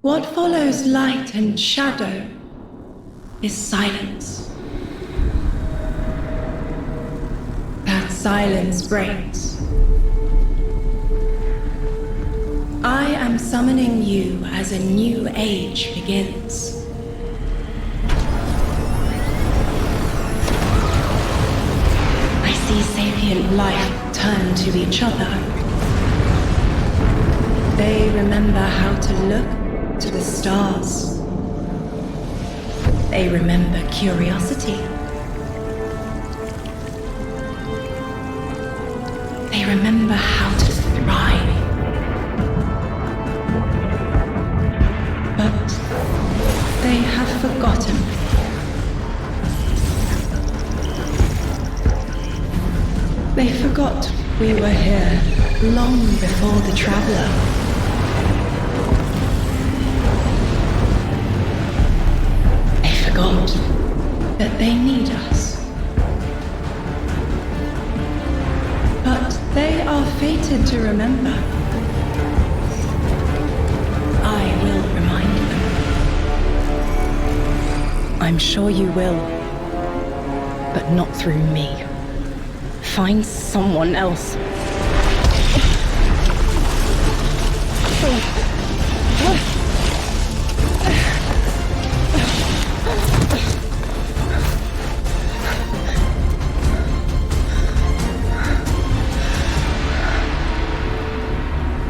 What follows light and shadow is silence. That silence breaks. I am summoning you as a new age begins. I see sapient life turn to each other. They remember how to look to the stars. They remember curiosity. They remember how to thrive. But they have forgotten. They forgot we were here long before the Traveler. That they need us. But they are fated to remember. I will remind them. I'm sure you will. But not through me. Find someone else.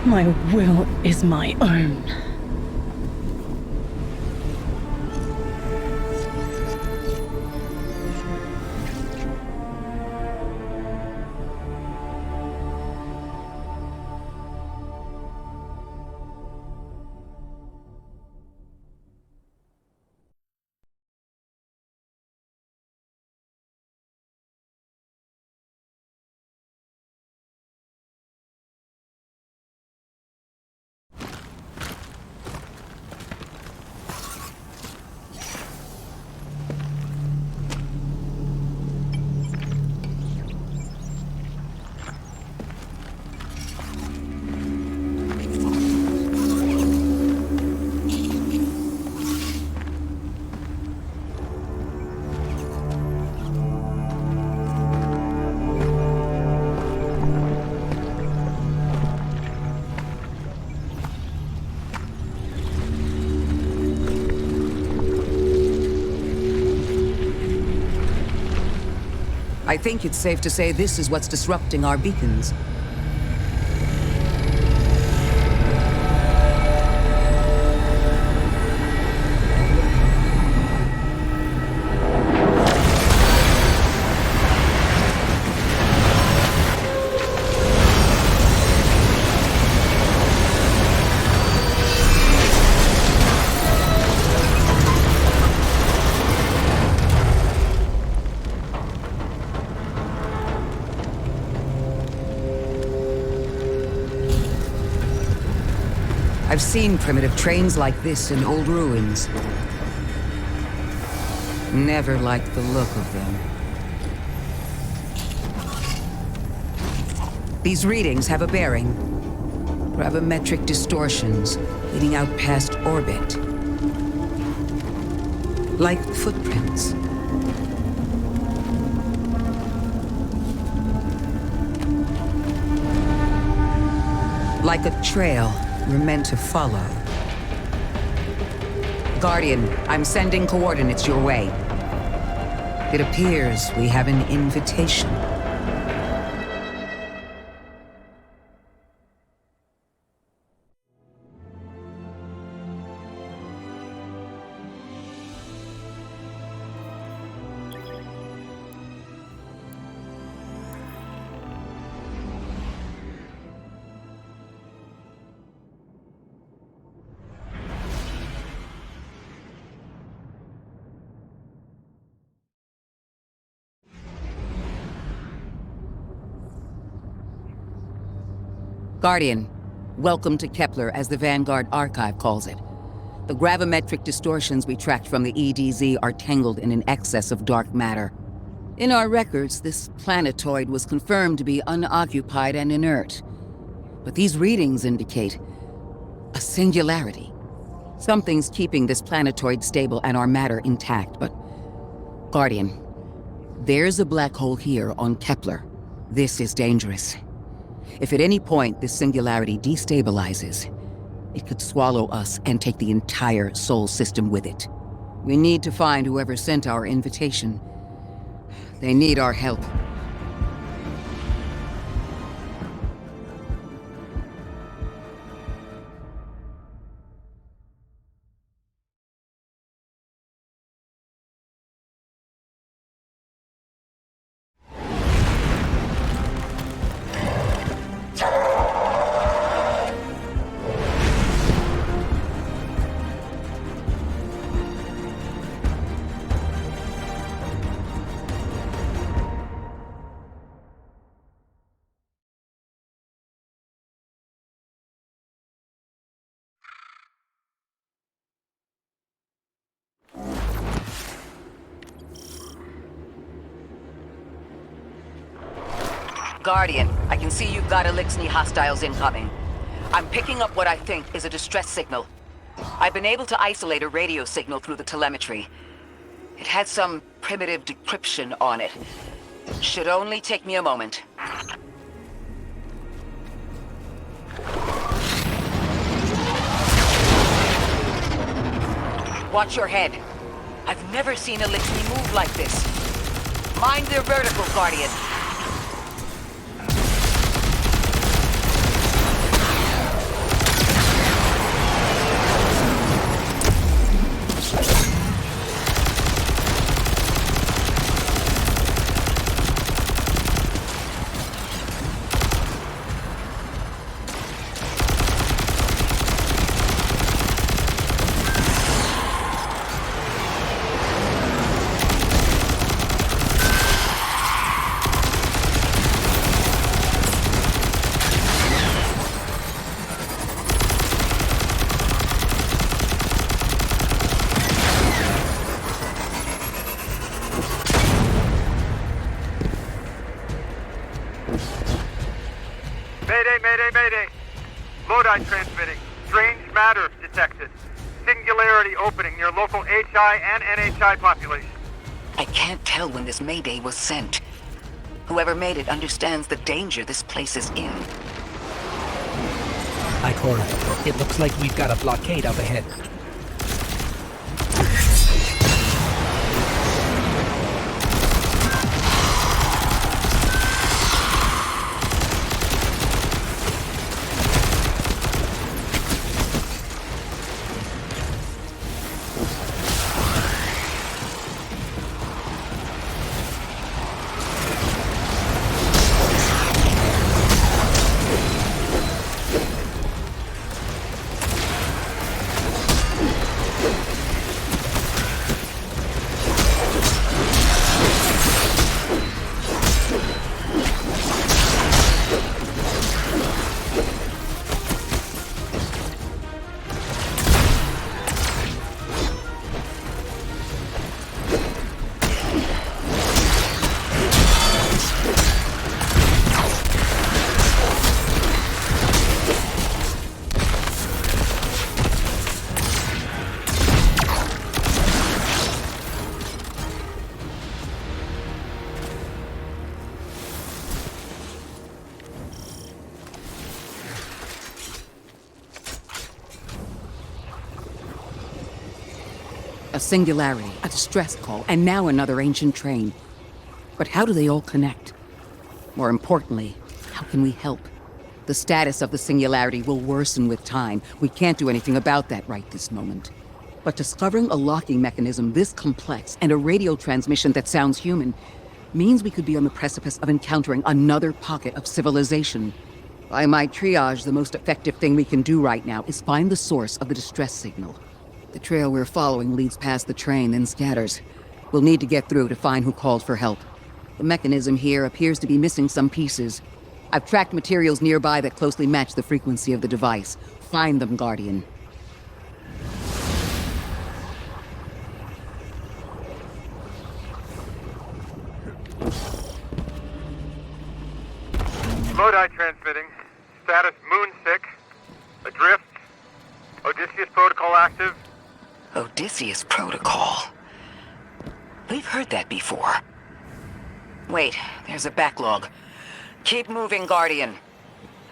My will is my own. I think it's safe to say this is what's disrupting our beacons. I've seen primitive trains like this in old ruins. Never liked the look of them. These readings have a bearing. Gravimetric distortions leading out past orbit. Like footprints. Like a trail we're meant to follow. Guardian, I'm sending coordinates your way. It appears we have an invitation. Guardian, welcome to Kepler, as the Vanguard Archive calls it. The gravimetric distortions we tracked from the EDZ are tangled in an excess of dark matter. In our records, this planetoid was confirmed to be unoccupied and inert. But these readings indicate a singularity. Something's keeping this planetoid stable and our matter intact, but... Guardian, there's a black hole here on Kepler. This is dangerous. If at any point this singularity destabilizes, it could swallow us and take the entire Sol system with it. We need to find whoever sent our invitation. They need our help. Guardian, I can see you've got Elixni hostiles incoming. I'm picking up what I think is a distress signal. I've been able to isolate a radio signal through the telemetry. It had some primitive decryption on it. Should only take me a moment. Watch your head. I've never seen Elixni move like this. Mind their vertical, Guardian. Mayday! Lodi transmitting. Strange matter detected. Singularity opening near local HI and NHI population. I can't tell when this Mayday was sent. Whoever made it understands the danger this place is in. Ikora, it looks like we've got a blockade up ahead. A singularity, a distress call, and now another ancient train. But how do they all connect? More importantly, how can we help? The status of the singularity will worsen with time. We can't do anything about that right this moment. But discovering a locking mechanism this complex and a radio transmission that sounds human means we could be on the precipice of encountering another pocket of civilization. By my triage, the most effective thing we can do right now is find the source of the distress signal. The trail we're following leads past the train, then scatters. We'll need to get through to find who called for help. The mechanism here appears to be missing some pieces. I've tracked materials nearby that closely match the frequency of the device. Find them, Guardian. Lodi transmitting. Status moonsick. Adrift. Odysseus protocol active. Odysseus Protocol. We've heard that before. Wait, there's a backlog. Keep moving, Guardian.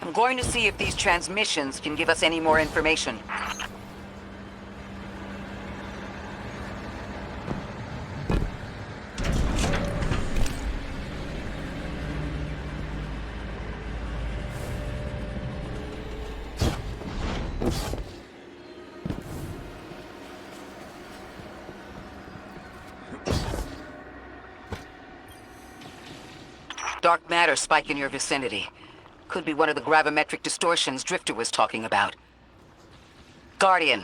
I'm going to see if these transmissions can give us any more information. Dark matter spike in your vicinity. Could be one of the gravimetric distortions Drifter was talking about. Guardian,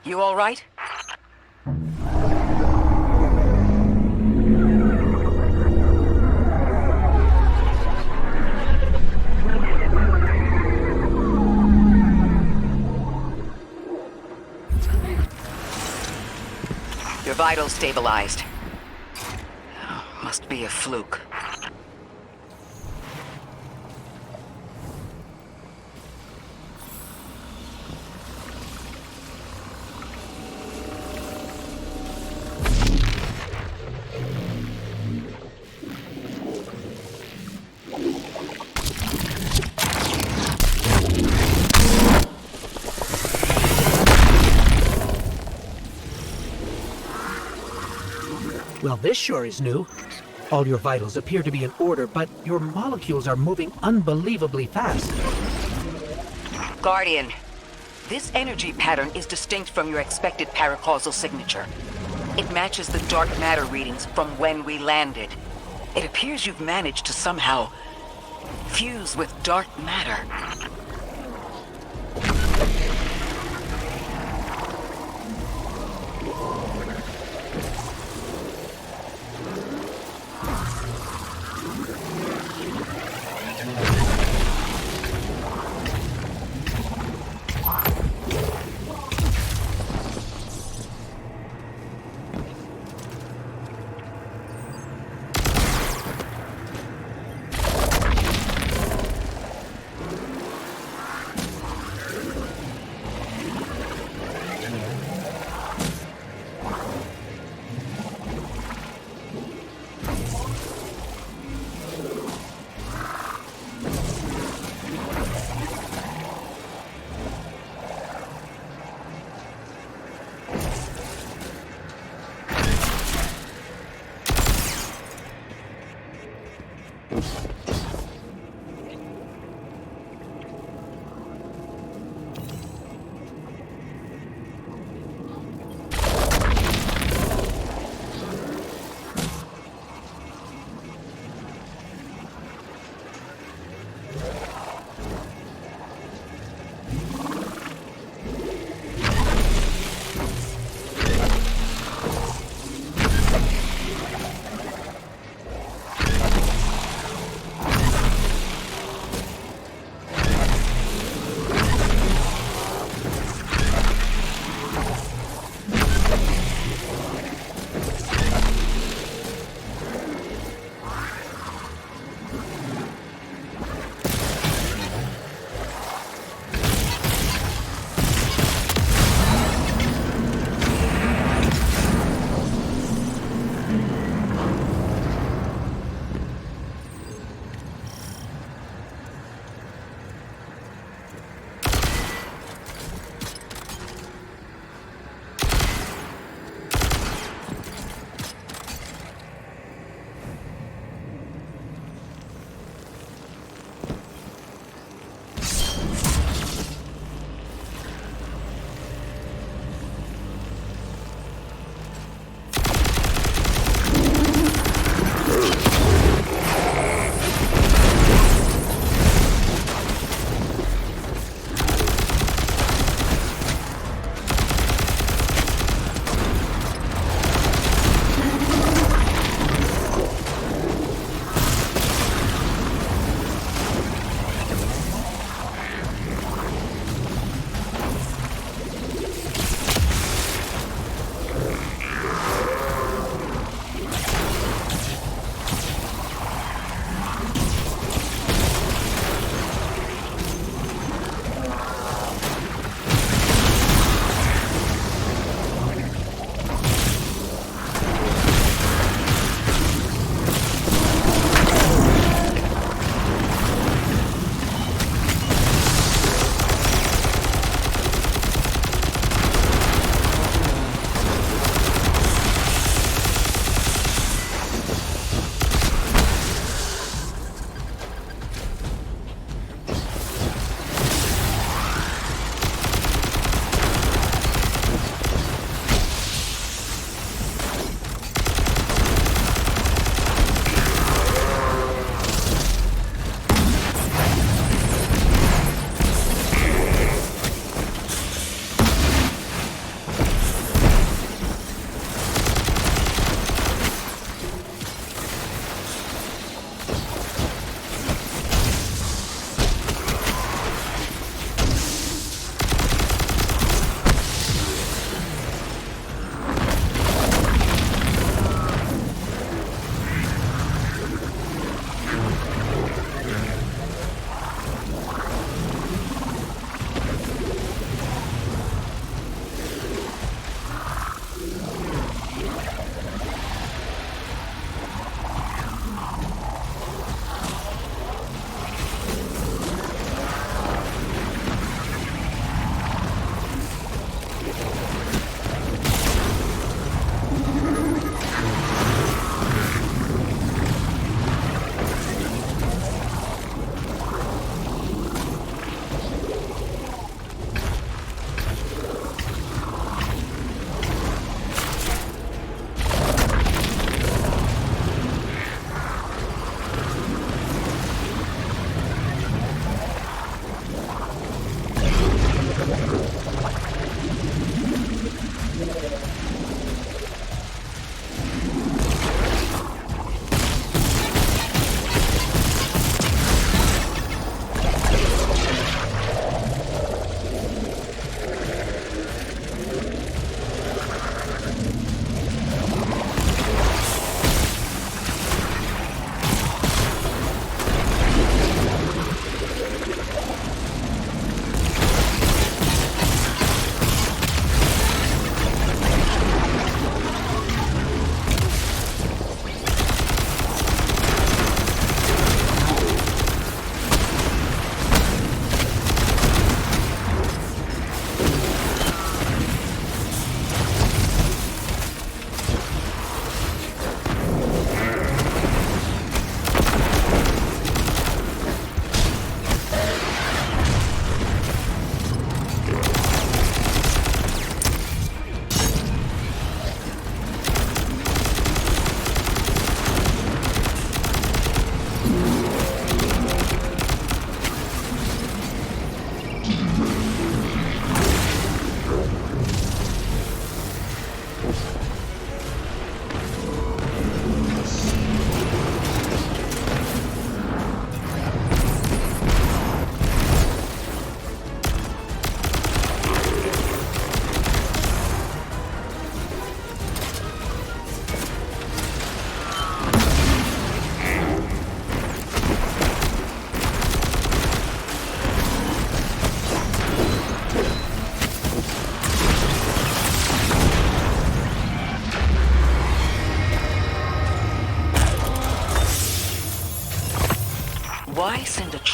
you all right? Your vitals stabilized. Must be a fluke. Well, this sure is new. All your vitals appear to be in order, but your molecules are moving unbelievably fast. Guardian, this energy pattern is distinct from your expected paracausal signature. It matches the dark matter readings from when we landed. It appears you've managed to somehow fuse with dark matter.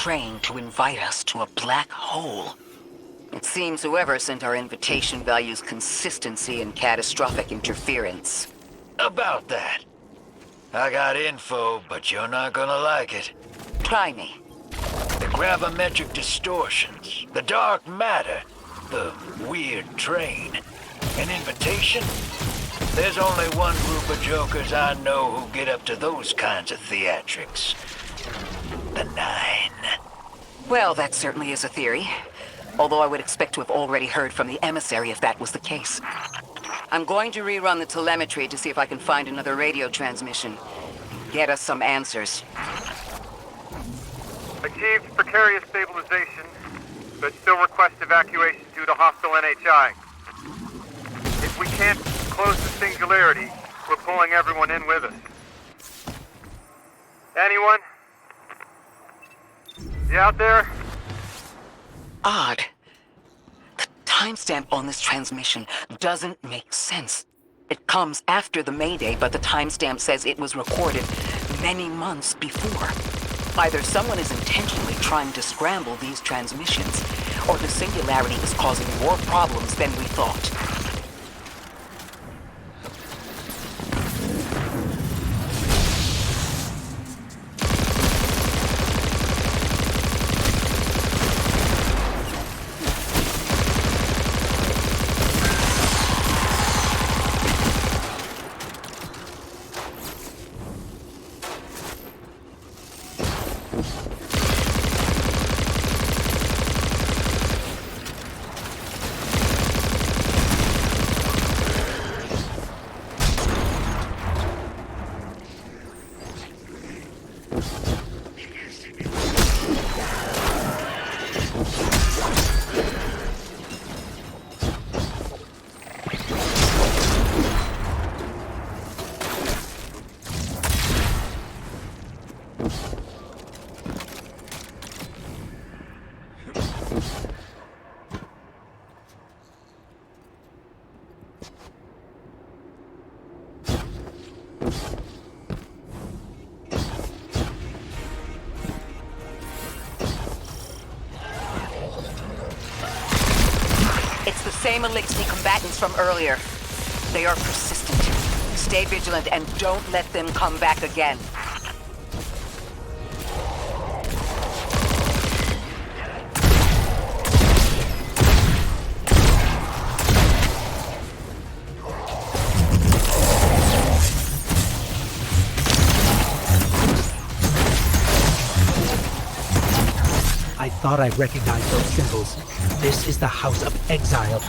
train to invite us to a black hole. It seems whoever sent our invitation values consistency and catastrophic interference. About that. I got info, but you're not gonna like it. Try me. The gravimetric distortions, the dark matter, the weird train. An invitation? There's only one group of jokers I know who get up to those kinds of theatrics. The Nine. Well, that certainly is a theory. Although I would expect to have already heard from the emissary if that was the case. I'm going to rerun the telemetry to see if I can find another radio transmission. Get us some answers. Achieved precarious stabilization, but still request evacuation due to hostile NHI. If we can't close the singularity, we're pulling everyone in with us. Anyone? You out there? Odd. The timestamp on this transmission doesn't make sense. It comes after the Mayday, but the timestamp says it was recorded many months before. Either someone is intentionally trying to scramble these transmissions, or the singularity is causing more problems than we thought. It's the same Elixir combatants from earlier. They are persistent. Stay vigilant and don't let them come back again. I thought I recognized those symbols. This is the House of Exile.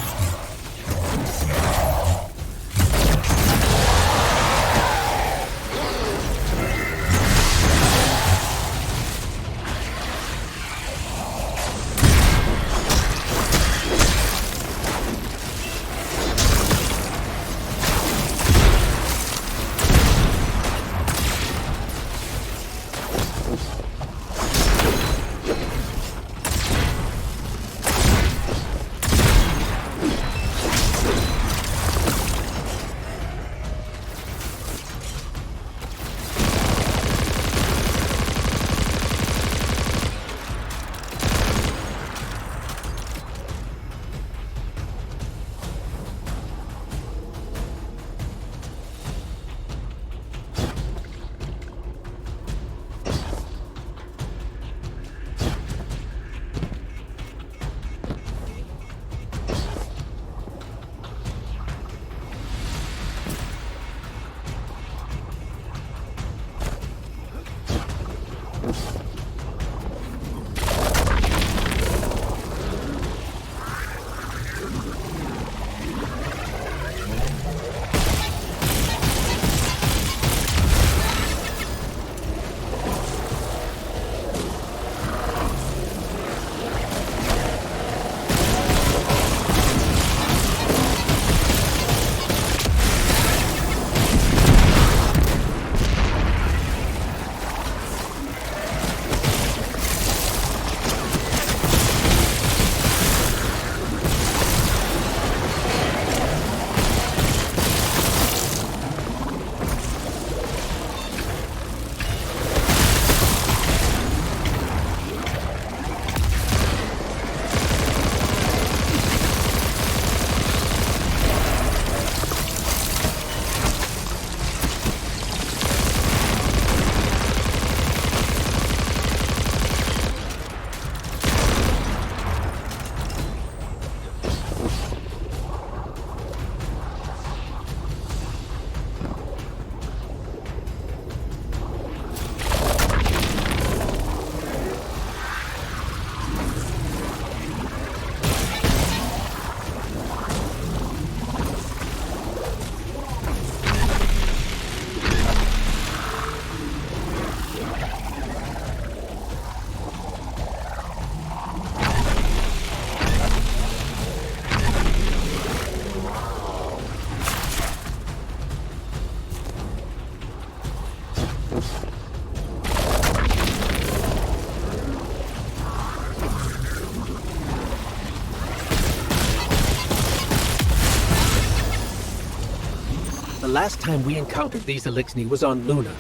last time we encountered these Elixni was on Luna.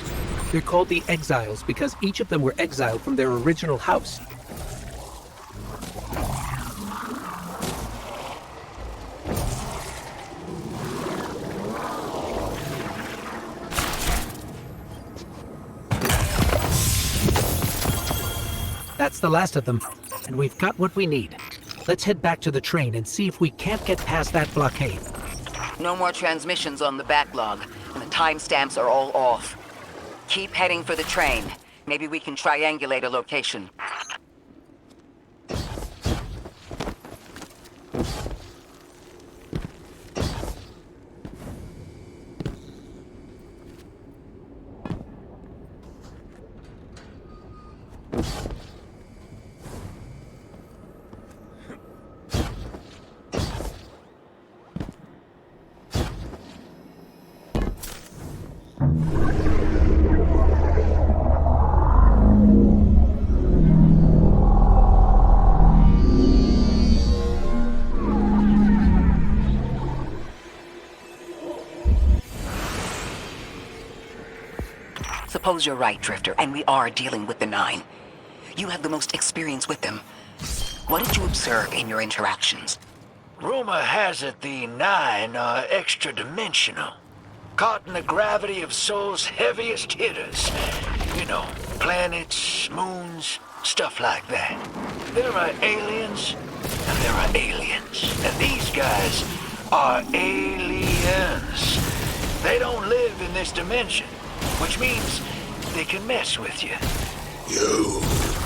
They're called the Exiles because each of them were exiled from their original house. That's the last of them, and we've got what we need. Let's head back to the train and see if we can't get past that blockade. No more transmissions on the backlog, and the timestamps are all off. Keep heading for the train. Maybe we can triangulate a location. Suppose you're right, Drifter, and we are dealing with the Nine. You have the most experience with them. What did you observe in your interactions? Rumor has it the Nine are extra-dimensional. Caught in the gravity of Sol's heaviest hitters. You know, planets, moons, stuff like that. There are aliens, and there are aliens. And these guys are aliens. They don't live in this dimension, which means they can mess with you. You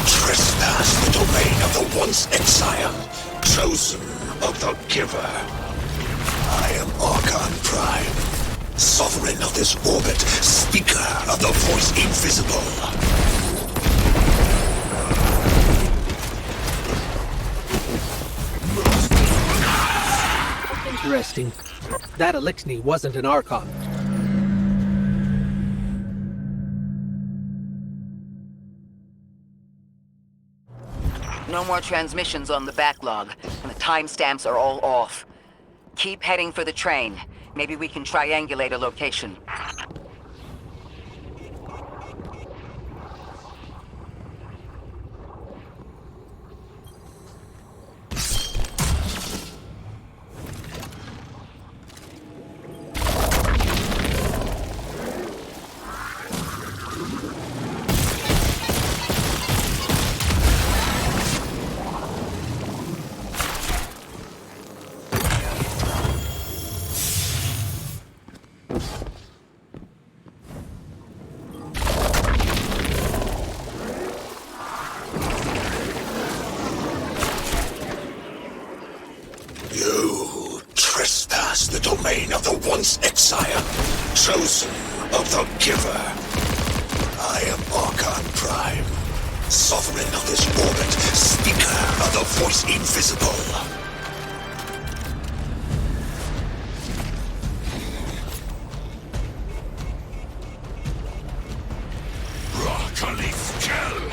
trespass the domain of the once exile, chosen of the giver. I am Archon Prime, sovereign of this orbit, speaker of the voice invisible. Interesting. That Elixni wasn't an Archon. No more transmissions on the backlog, and the timestamps are all off. Keep heading for the train. Maybe we can triangulate a location. You trespass the domain of the once exile, chosen of the giver. I am Archon Prime, sovereign of this orbit, speaker of the voice invisible. Rockleaf Gel!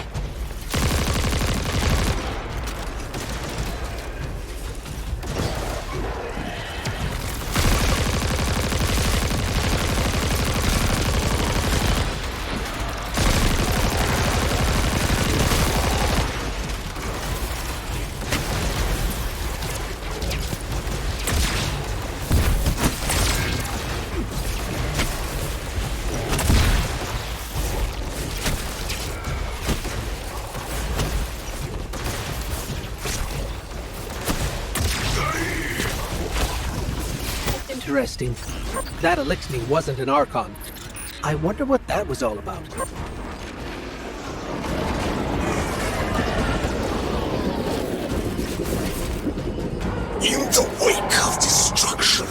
Interesting. That Elixni wasn't an Archon. I wonder what that was all about. In the wake of destruction,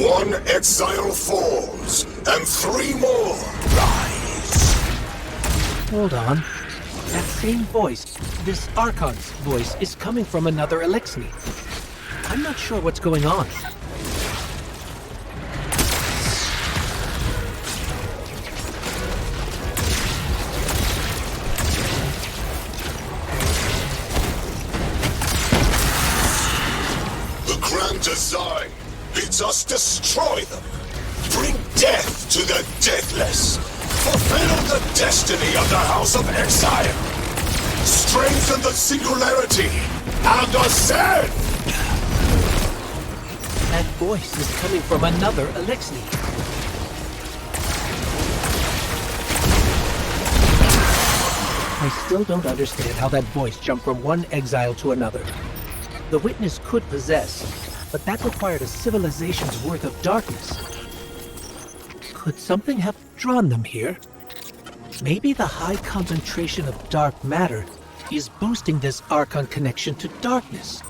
one exile falls, and three more rise. Hold on. That same voice, this Archon's voice, is coming from another Elixni. I'm not sure what's going on. The grand design bids us destroy them, bring Death to the deathless! Fulfill the destiny of the House of Exile! Strengthen the singularity and ascend! That voice is coming from another Elixni. I still don't understand how that voice jumped from one exile to another. The witness could possess, but that required a civilization's worth of darkness. Could something have drawn them here? Maybe the high concentration of dark matter is boosting this Archon connection to darkness.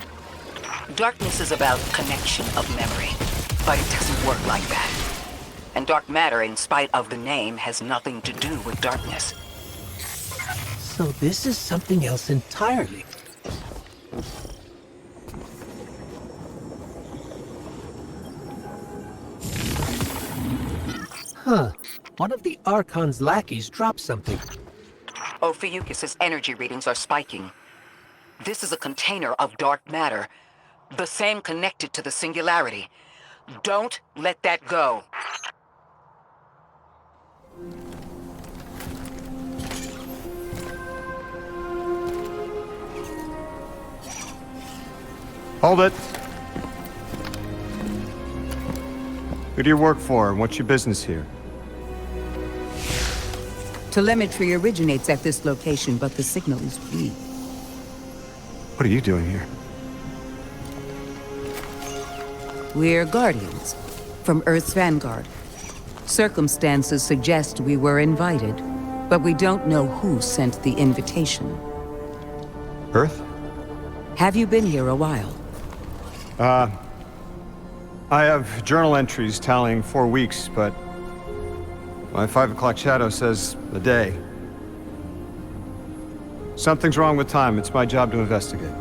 Darkness is about connection of memory, but it doesn't work like that. And dark matter, in spite of the name, has nothing to do with darkness. So this is something else entirely. Huh. One of the Archon's lackeys dropped something. Ophiuchus's energy readings are spiking. This is a container of dark matter, the same connected to the singularity. Don't let that go. Hold it. Who do you work for, and what's your business here? Telemetry originates at this location, but the signal is weak. What are you doing here? We're Guardians, from Earth's Vanguard. Circumstances suggest we were invited, but we don't know who sent the invitation. Earth? Have you been here a while? I have journal entries tallying 4 weeks, but my 5 o'clock shadow says a day. Something's wrong with time. It's my job to investigate.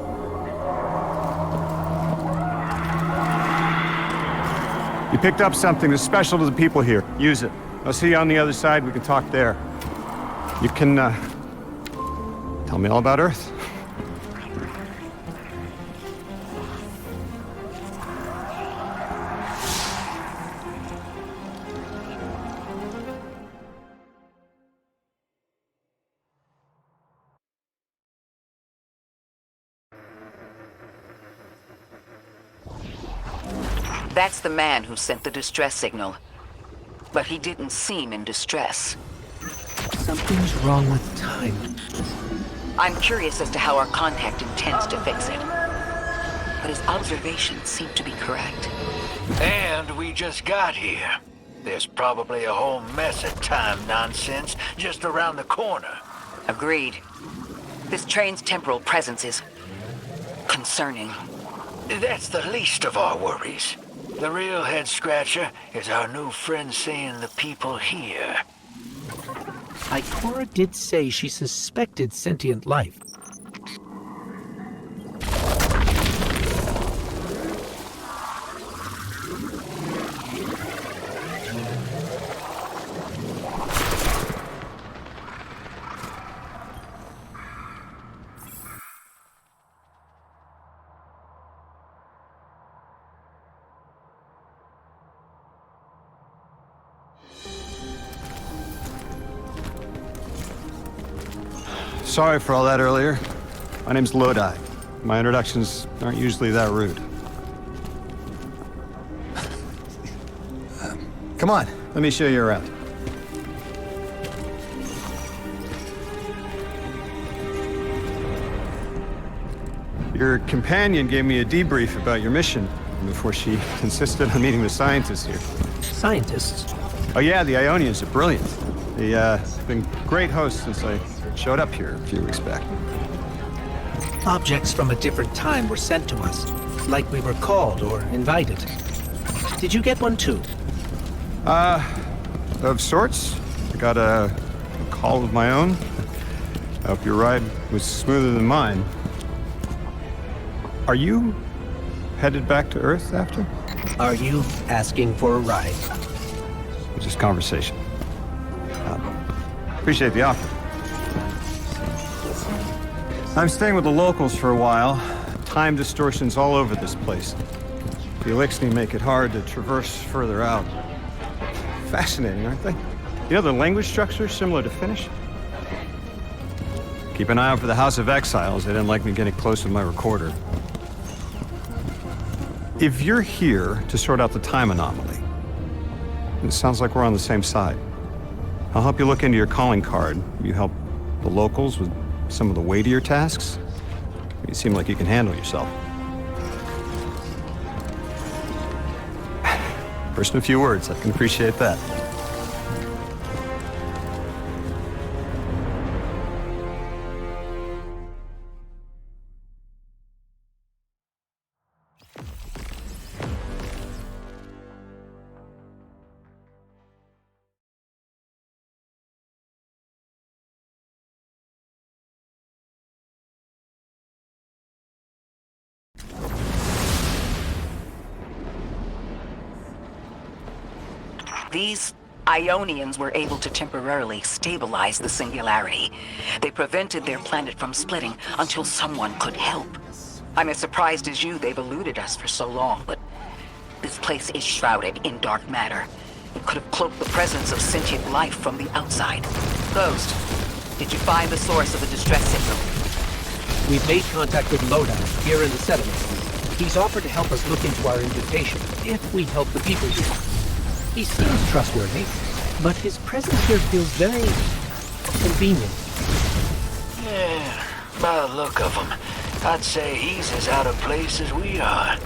You picked up something that's special to the people here. Use it. I'll see you on the other side. We can talk there. You can, tell me all about Earth. That's the man who sent the distress signal. But he didn't seem in distress. Something's wrong with time. I'm curious as to how our contact intends to fix it. But his observations seem to be correct. And we just got here. There's probably a whole mess of time nonsense just around the corner. Agreed. This train's temporal presence is concerning. That's the least of our worries. The real head-scratcher is our new friend seeing the people here. Ikora did say she suspected sentient life. Sorry for all that earlier. My name's Lodi. My introductions aren't usually that rude. Come on, let me show you around. Your companion gave me a debrief about your mission before she insisted on meeting the scientists here. Scientists? Oh yeah, the Ionians are brilliant. They've been great hosts since I showed up here a few weeks back. Objects from a different time were sent to us, like we were called or invited. Did you get one too? Of sorts. I got a call of my own. I hope your ride was smoother than mine. Are you headed back to Earth after? Are you asking for a ride? It's just conversation. Appreciate the offer. I'm staying with the locals for a while. Time distortions all over this place. The Elixni make it hard to traverse further out. Fascinating, aren't they? You know, the language structure is similar to Finnish. Keep an eye out for the House of Exiles. They didn't like me getting close with my recorder. If you're here to sort out the time anomaly, it sounds like we're on the same side. I'll help you look into your calling card. You help the locals with some of the weightier tasks. You seem like you can handle yourself. First in a few words, I can appreciate that. These Ionians were able to temporarily stabilize the singularity. They prevented their planet from splitting until someone could help. I'm as surprised as you they've eluded us for so long, but this place is shrouded in dark matter. It could have cloaked the presence of sentient life from the outside. Ghost, did you find the source of the distress signal? We've made contact with Lodi here in the settlement. He's offered to help us look into our invitation if we help the people here. He seems trustworthy, but his presence here feels very convenient. Yeah, by the look of him, I'd say he's as out of place as we are.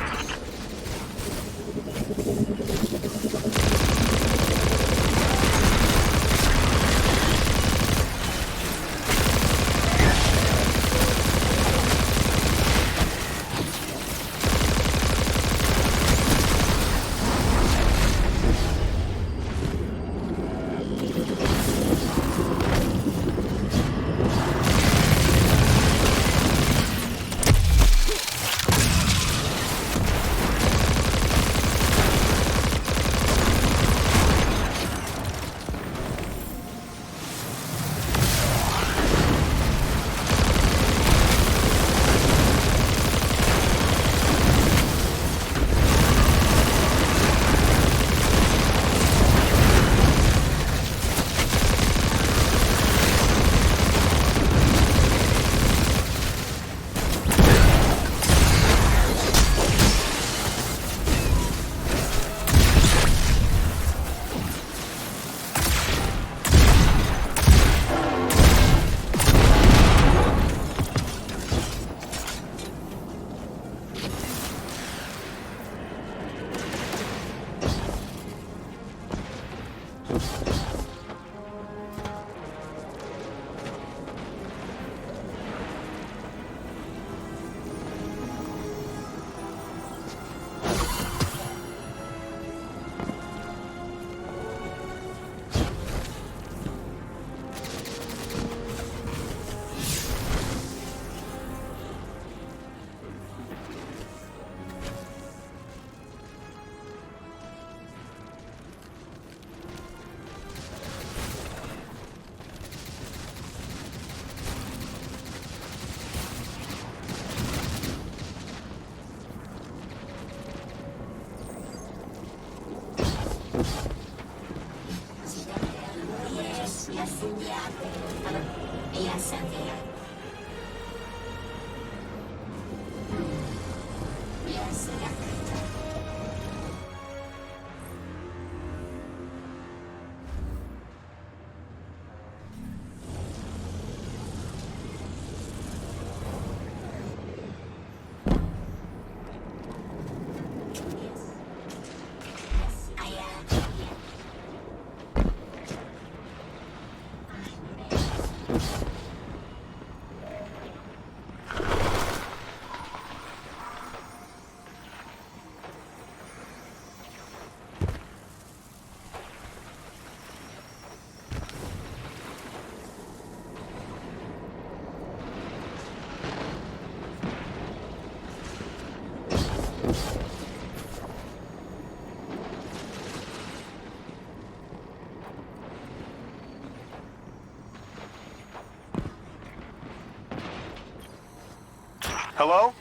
Hello?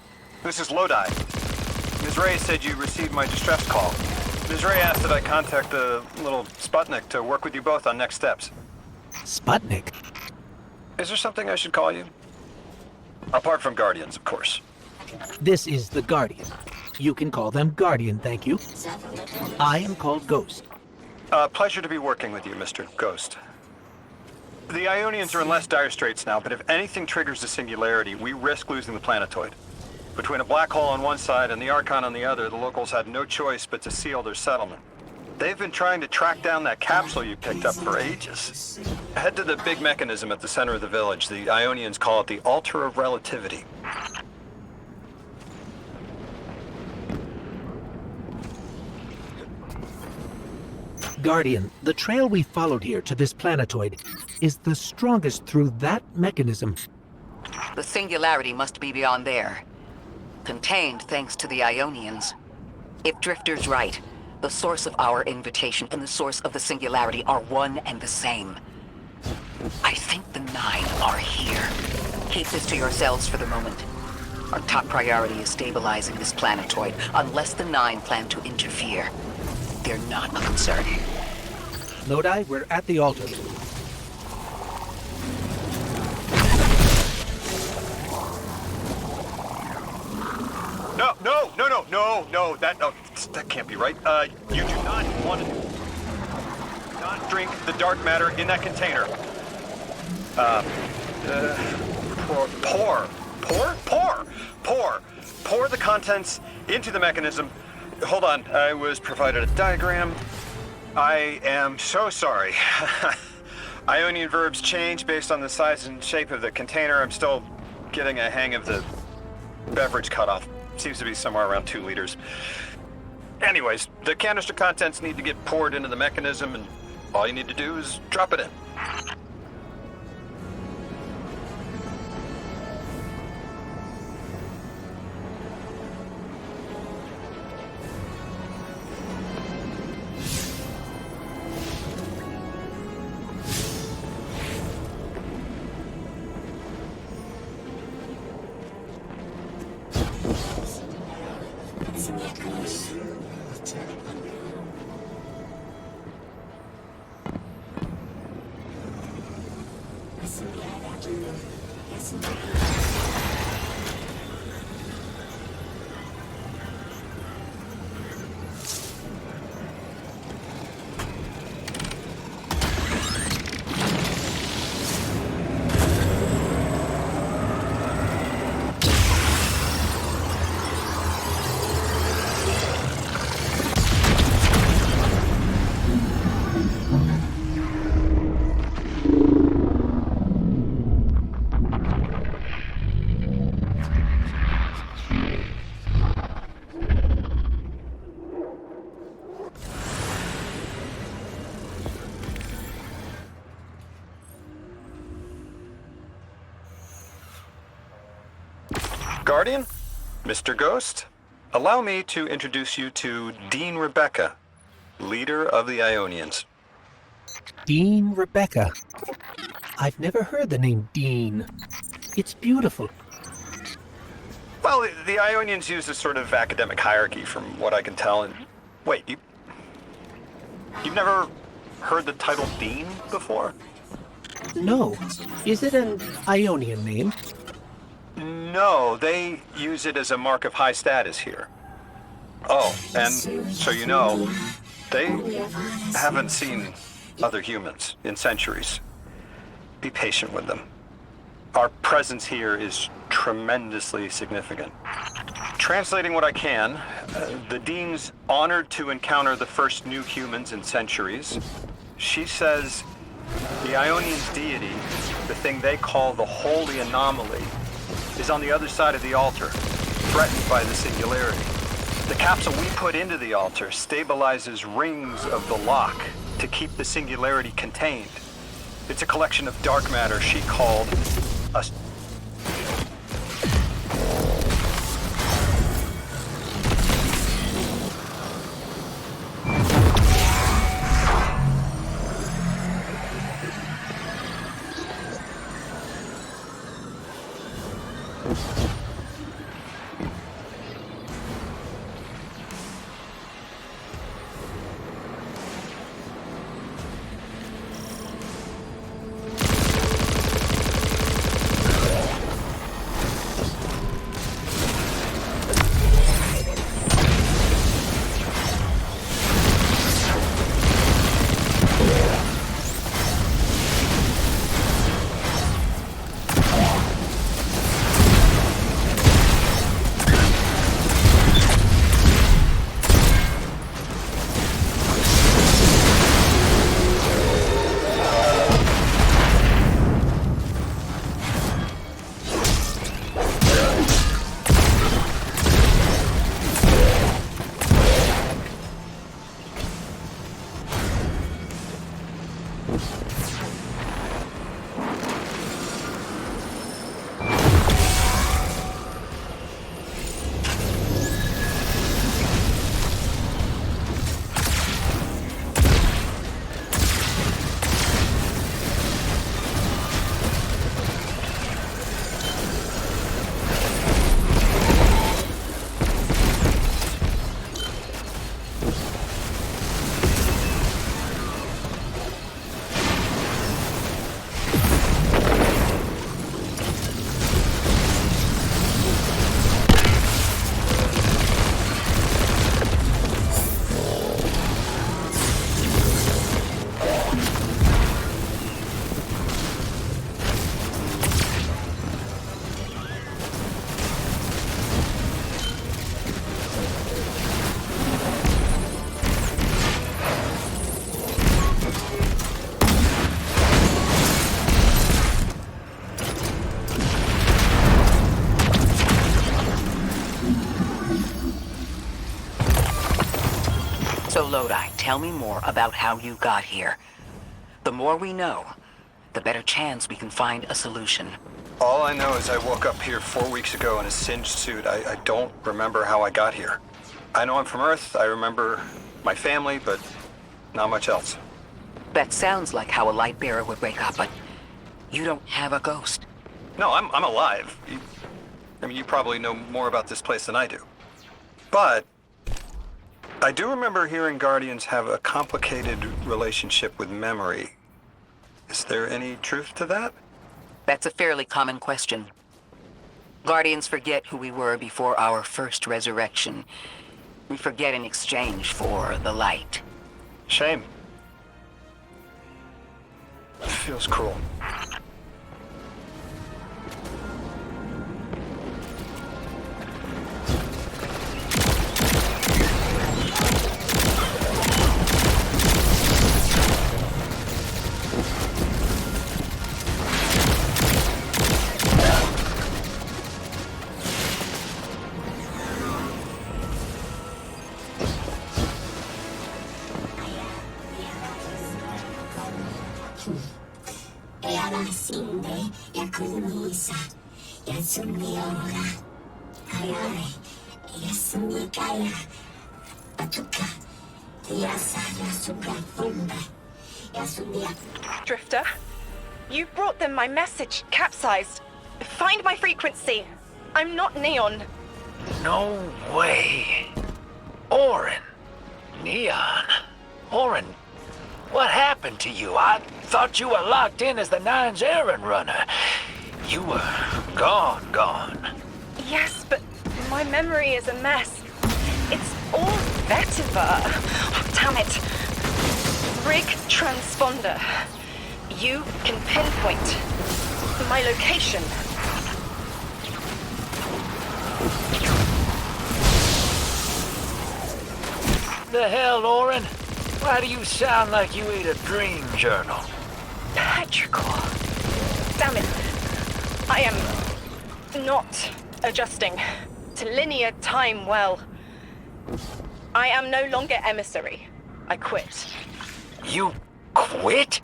This is Lodi. Ms. Ray said you received my distress call. Ms. Ray asked that I contact the little Sputnik to work with you both on next steps. Sputnik? Is there something I should call you? Apart from Guardians, of course. This is the Guardian. You can call them Guardian, thank you. I am called Ghost. Pleasure to be working with you, Mr. Ghost. The Ionians are in less dire straits now, but if anything triggers the singularity, we risk losing the planetoid. Between a black hole on one side and the Archon on the other, the locals had no choice but to seal their settlement. They've been trying to track down that capsule you picked up for ages. Head to the big mechanism at the center of the village. The Ionians call it the Altar of Relativity. Guardian, the trail we followed here to this planetoid is the strongest through that mechanism. The singularity must be beyond there. Contained thanks to the Ionians. If Drifter's right, the source of our invitation and the source of the singularity are one and the same. I think the 9 are here. Keep this to yourselves for the moment. Our top priority is stabilizing this planetoid, unless the 9 plan to interfere. They're not a concern. Lodi, we're at the altar. No, that can't be right. You do not want to not drink the dark matter in that container. Pour the contents into the mechanism. Hold on, I was provided a diagram. I am so sorry. Ionian verbs change based on the size and shape of the container. I'm still getting a hang of the beverage cutoff. Seems to be somewhere around 2 liters. Anyways, the canister contents need to get poured into the mechanism, and all you need to do is drop it in. Guardian, Mr. Ghost, allow me to introduce you to Dean Rebecca, leader of the Ionians. Dean Rebecca. I've never heard the name Dean. It's beautiful. Well, the Ionians use a sort of academic hierarchy from what I can tell. And wait, you've never heard the title Dean before? No. Is it an Ionian name? No, they use it as a mark of high status here. Oh, and so you know, they haven't seen other humans in centuries. Be patient with them. Our presence here is tremendously significant. Translating what I can, the Dean's honored to encounter the first new humans in centuries. She says the Ionian's deity, the thing they call the holy anomaly, is on the other side of the altar, threatened by the singularity. The capsule we put into the altar stabilizes rings of the lock to keep the singularity contained. It's a collection of dark matter she called a... So Lodi, tell me more about how you got here. The more we know, the better chance we can find a solution. All I know is I woke up here 4 weeks ago in a singed suit. I don't remember how I got here. I know I'm from Earth, I remember my family, but not much else. That sounds like how a light bearer would wake up, but you don't have a ghost. No, I'm alive. You probably know more about this place than I do. But I do remember hearing Guardians have a complicated relationship with memory. Is there any truth to that? That's a fairly common question. Guardians forget who we were before our first resurrection. We forget in exchange for the light. Shame. It feels cruel. Drifter, you brought them my message, capsized. Find my frequency. I'm not Neon. No way. Orin. Neon. Orin, what happened to you? I thought you were locked in as the Nine's errand runner. You were gone. Yes, but my memory is a mess. It's all vetiver. Oh, damn it. Rig transponder. You can pinpoint my location. The hell, Orin? Why do you sound like you ate a dream journal? Petrichor. Damn it. I am not adjusting to linear time well. I am no longer emissary. I quit. You quit?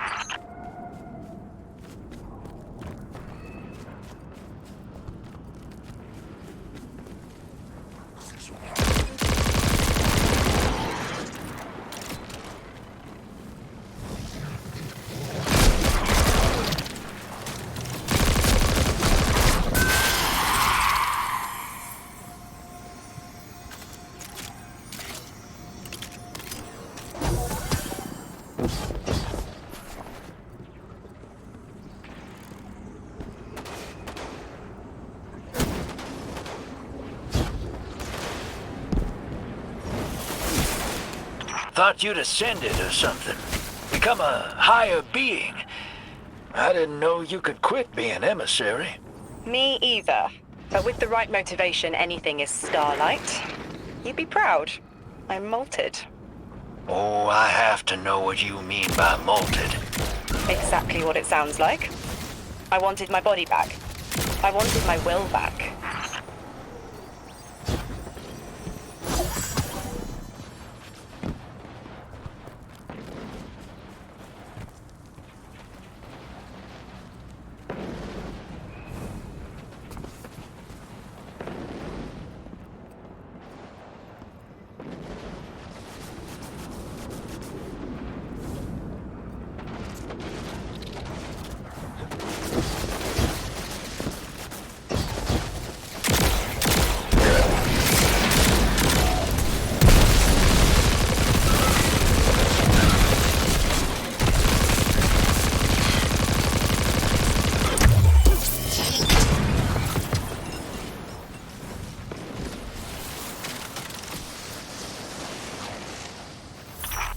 Thought you'd ascended or something. Become a higher being. I didn't know you could quit being emissary. Me either. But with the right motivation, anything is starlight. You'd be proud. I'm molted. Oh, I have to know what you mean by molted. Exactly what it sounds like. I wanted my body back. I wanted my will back.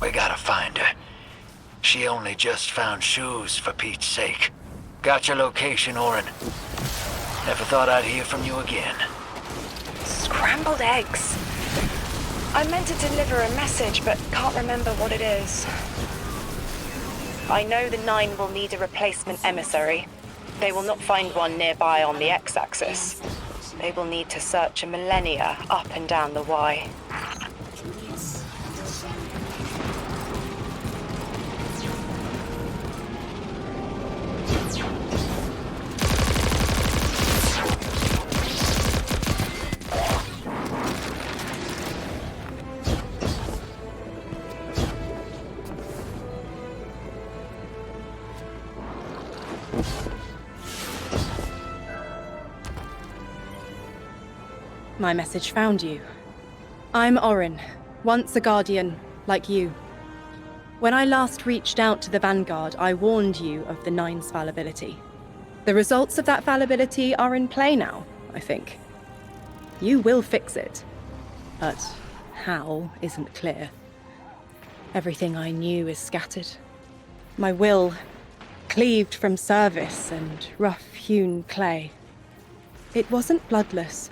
We gotta find her. She only just found shoes, for Pete's sake. Got your location, Orin. Never thought I'd hear from you again. Scrambled eggs. I meant to deliver a message, but can't remember what it is. I know the Nine will need a replacement emissary. They will not find one nearby on the X-axis. They will need to search a millennia up and down the Y. my message found you. I'm Orin, once a Guardian, like you. When I last reached out to the Vanguard, I warned you of the Nine's fallibility. The results of that fallibility are in play now, I think. You will fix it. But how isn't clear. Everything I knew is scattered. My will, cleaved from service and rough-hewn clay. It wasn't bloodless,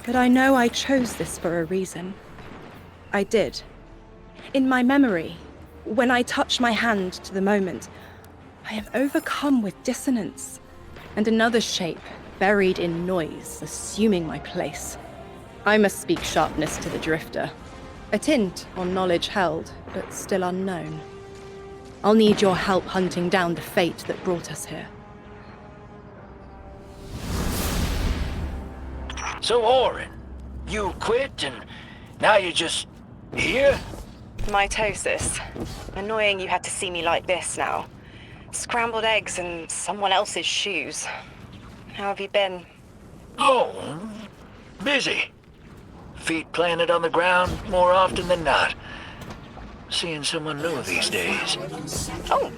but I know I chose this for a reason. I did. In my memory, when I touch my hand to the moment, I am overcome with dissonance, and another shape, buried in noise, assuming my place. I must speak sharpness to the drifter. A tint on knowledge held, but still unknown. I'll need your help hunting down the fate that brought us here. So, Orin, you quit and now you're just here? Mitosis. Annoying you had to see me like this now. Scrambled eggs and someone else's shoes. How have you been? Oh, busy. Feet planted on the ground more often than not. Seeing someone new these days. Oh,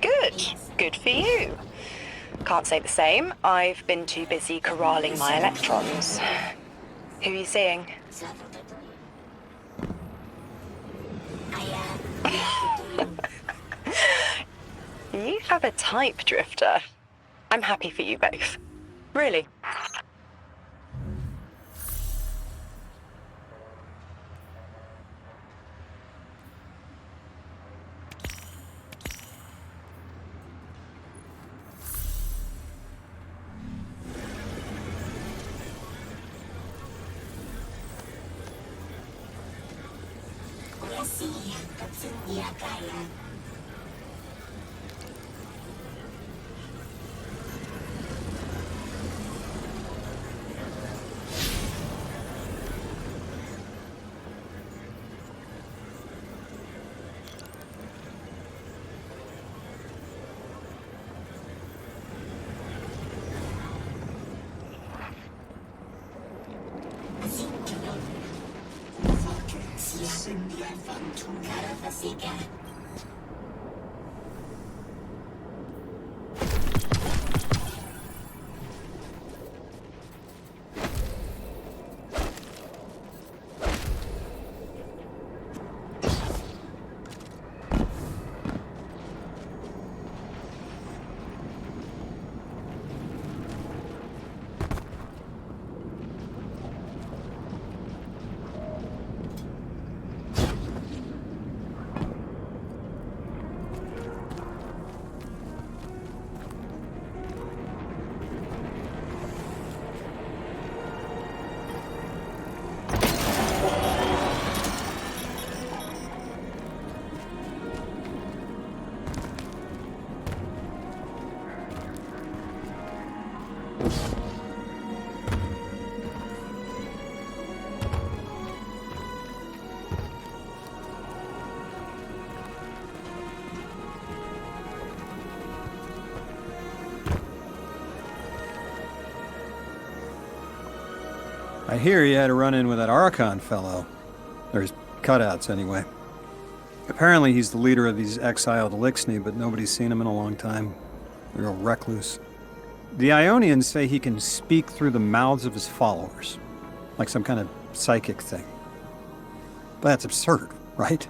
good. Good for you. Can't say the same. I've been too busy corralling my electrons. Who are you seeing? You have a type, Drifter. I'm happy for you both. Really. I hear you had a run-in with that Archon fellow. Or his cutouts, anyway. Apparently he's the leader of these exiled Elixni, but nobody's seen him in a long time. A real recluse. The Ionians say he can speak through the mouths of his followers. Like some kind of psychic thing. But that's absurd, right?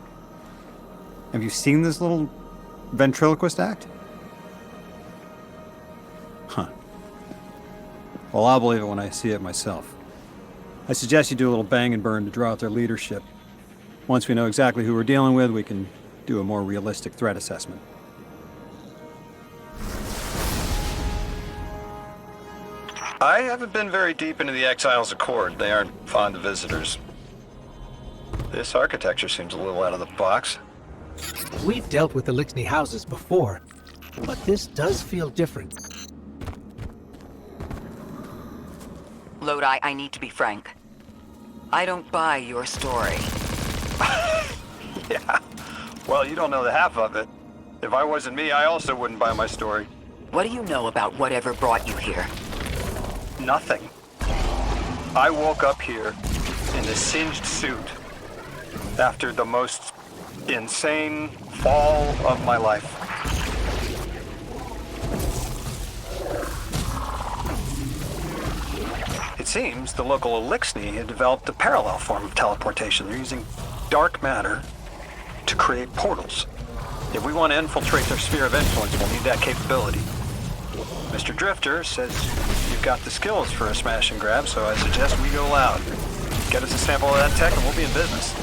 Have you seen this little ventriloquist act? Huh. Well, I'll believe it when I see it myself. I suggest you do a little bang and burn to draw out their leadership. Once we know exactly who we're dealing with, we can do a more realistic threat assessment. I haven't been very deep into the Exiles Accord. They aren't fond of visitors. This architecture seems a little out of the box. We've dealt with Elixni houses before, but this does feel different. Lodi, I need to be frank. I don't buy your story. Yeah. Well, you don't know the half of it. If I wasn't me, I also wouldn't buy my story. What do you know about whatever brought you here? Nothing. I woke up here in a singed suit after the most insane fall of my life. It seems the local Elixni had developed a parallel form of teleportation. They're using dark matter to create portals. If we want to infiltrate their sphere of influence, we'll need that capability. Mr. Drifter says you've got the skills for a smash and grab, so I suggest we go loud. Get us a sample of that tech and we'll be in business.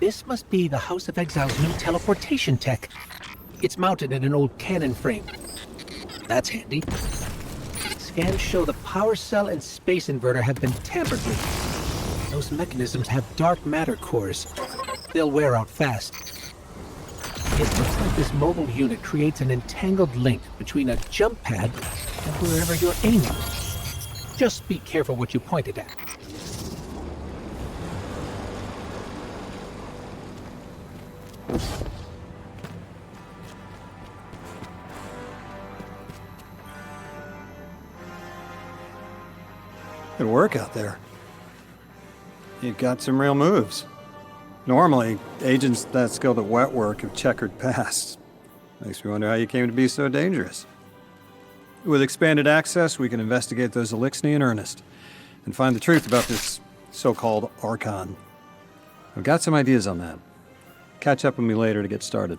This must be the House of Exile's new teleportation tech. It's mounted in an old cannon frame. That's handy. Scans show the power cell and space inverter have been tampered with. Those mechanisms have dark matter cores. They'll wear out fast. It looks like this mobile unit creates an entangled link between a jump pad and wherever you're aiming. Just be careful what you point it at. Good work out there. You've got some real moves. Normally, agents that skilled at wet work have checkered pasts. Makes me wonder how you came to be so dangerous. With expanded access, we can investigate those Elixni in earnest and find the truth about this so-called Archon. I've got some ideas on that. Catch up with me later to get started.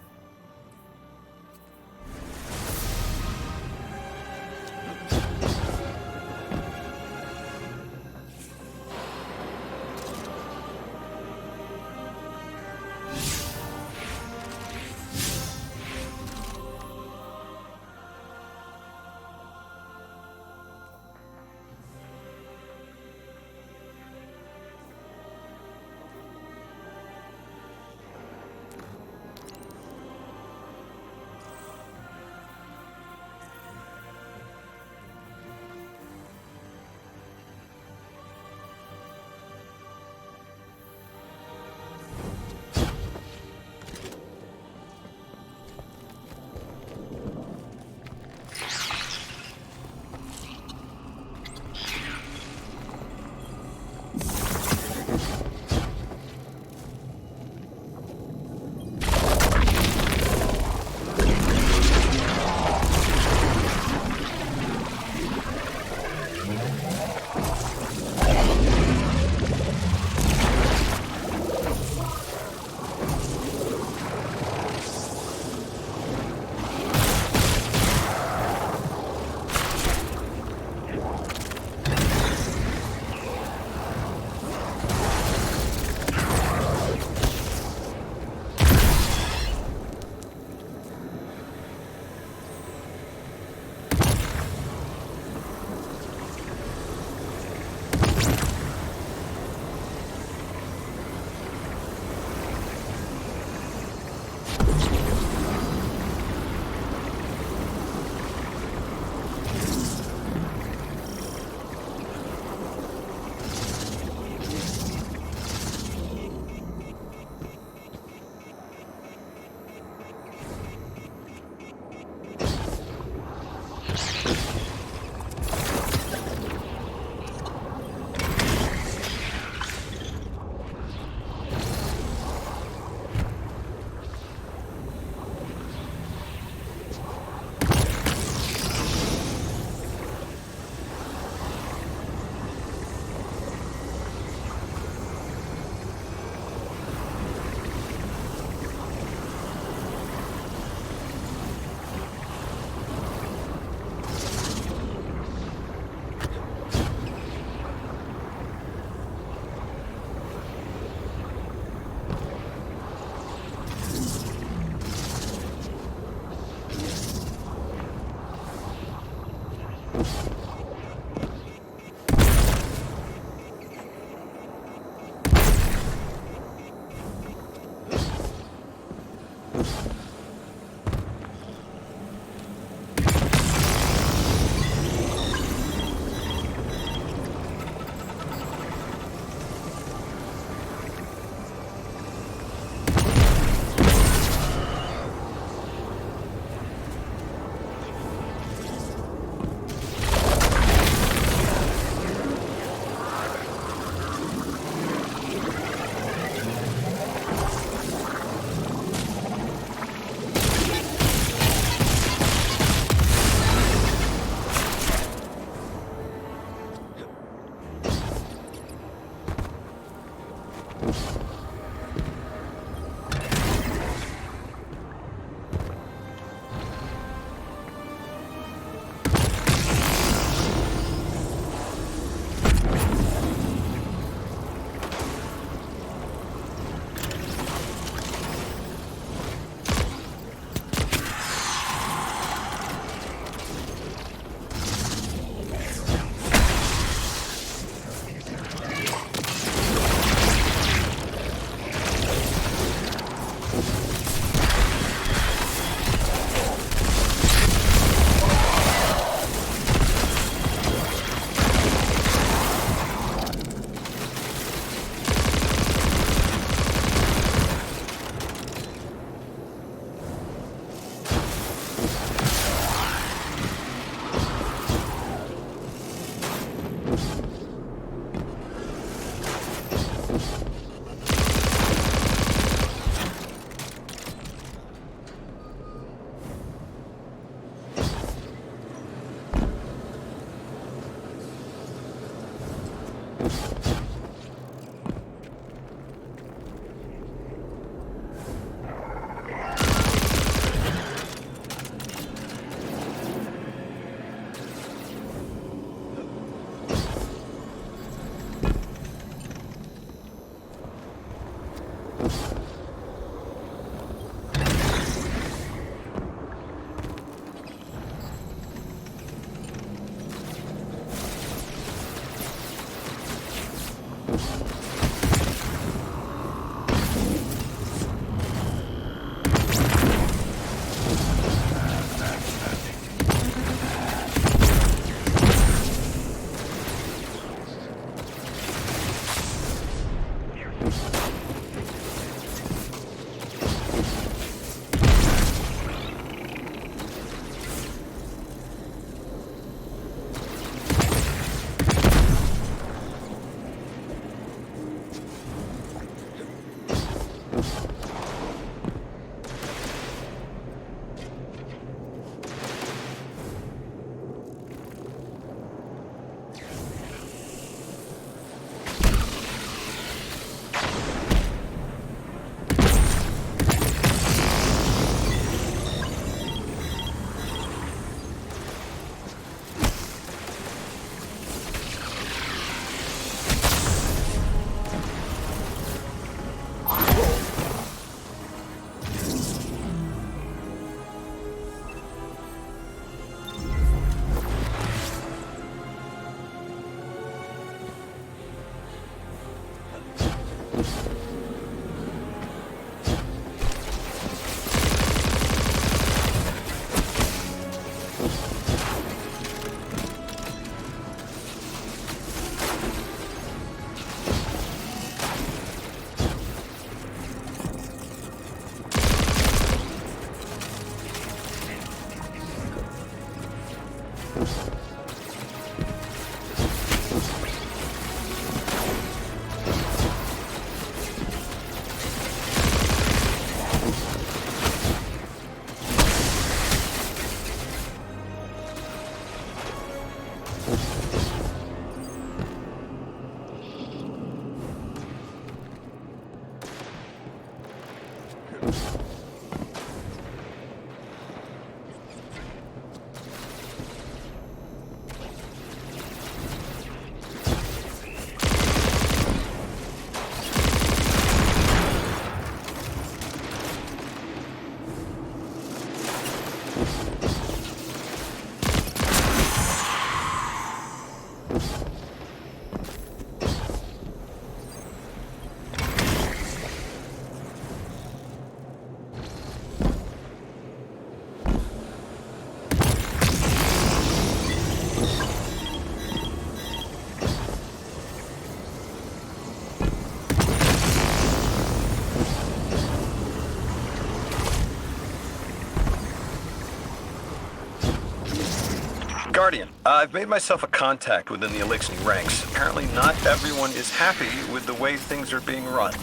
Guardian, I've made myself a contact within the Elixir ranks. Apparently not everyone is happy with the way things are being run.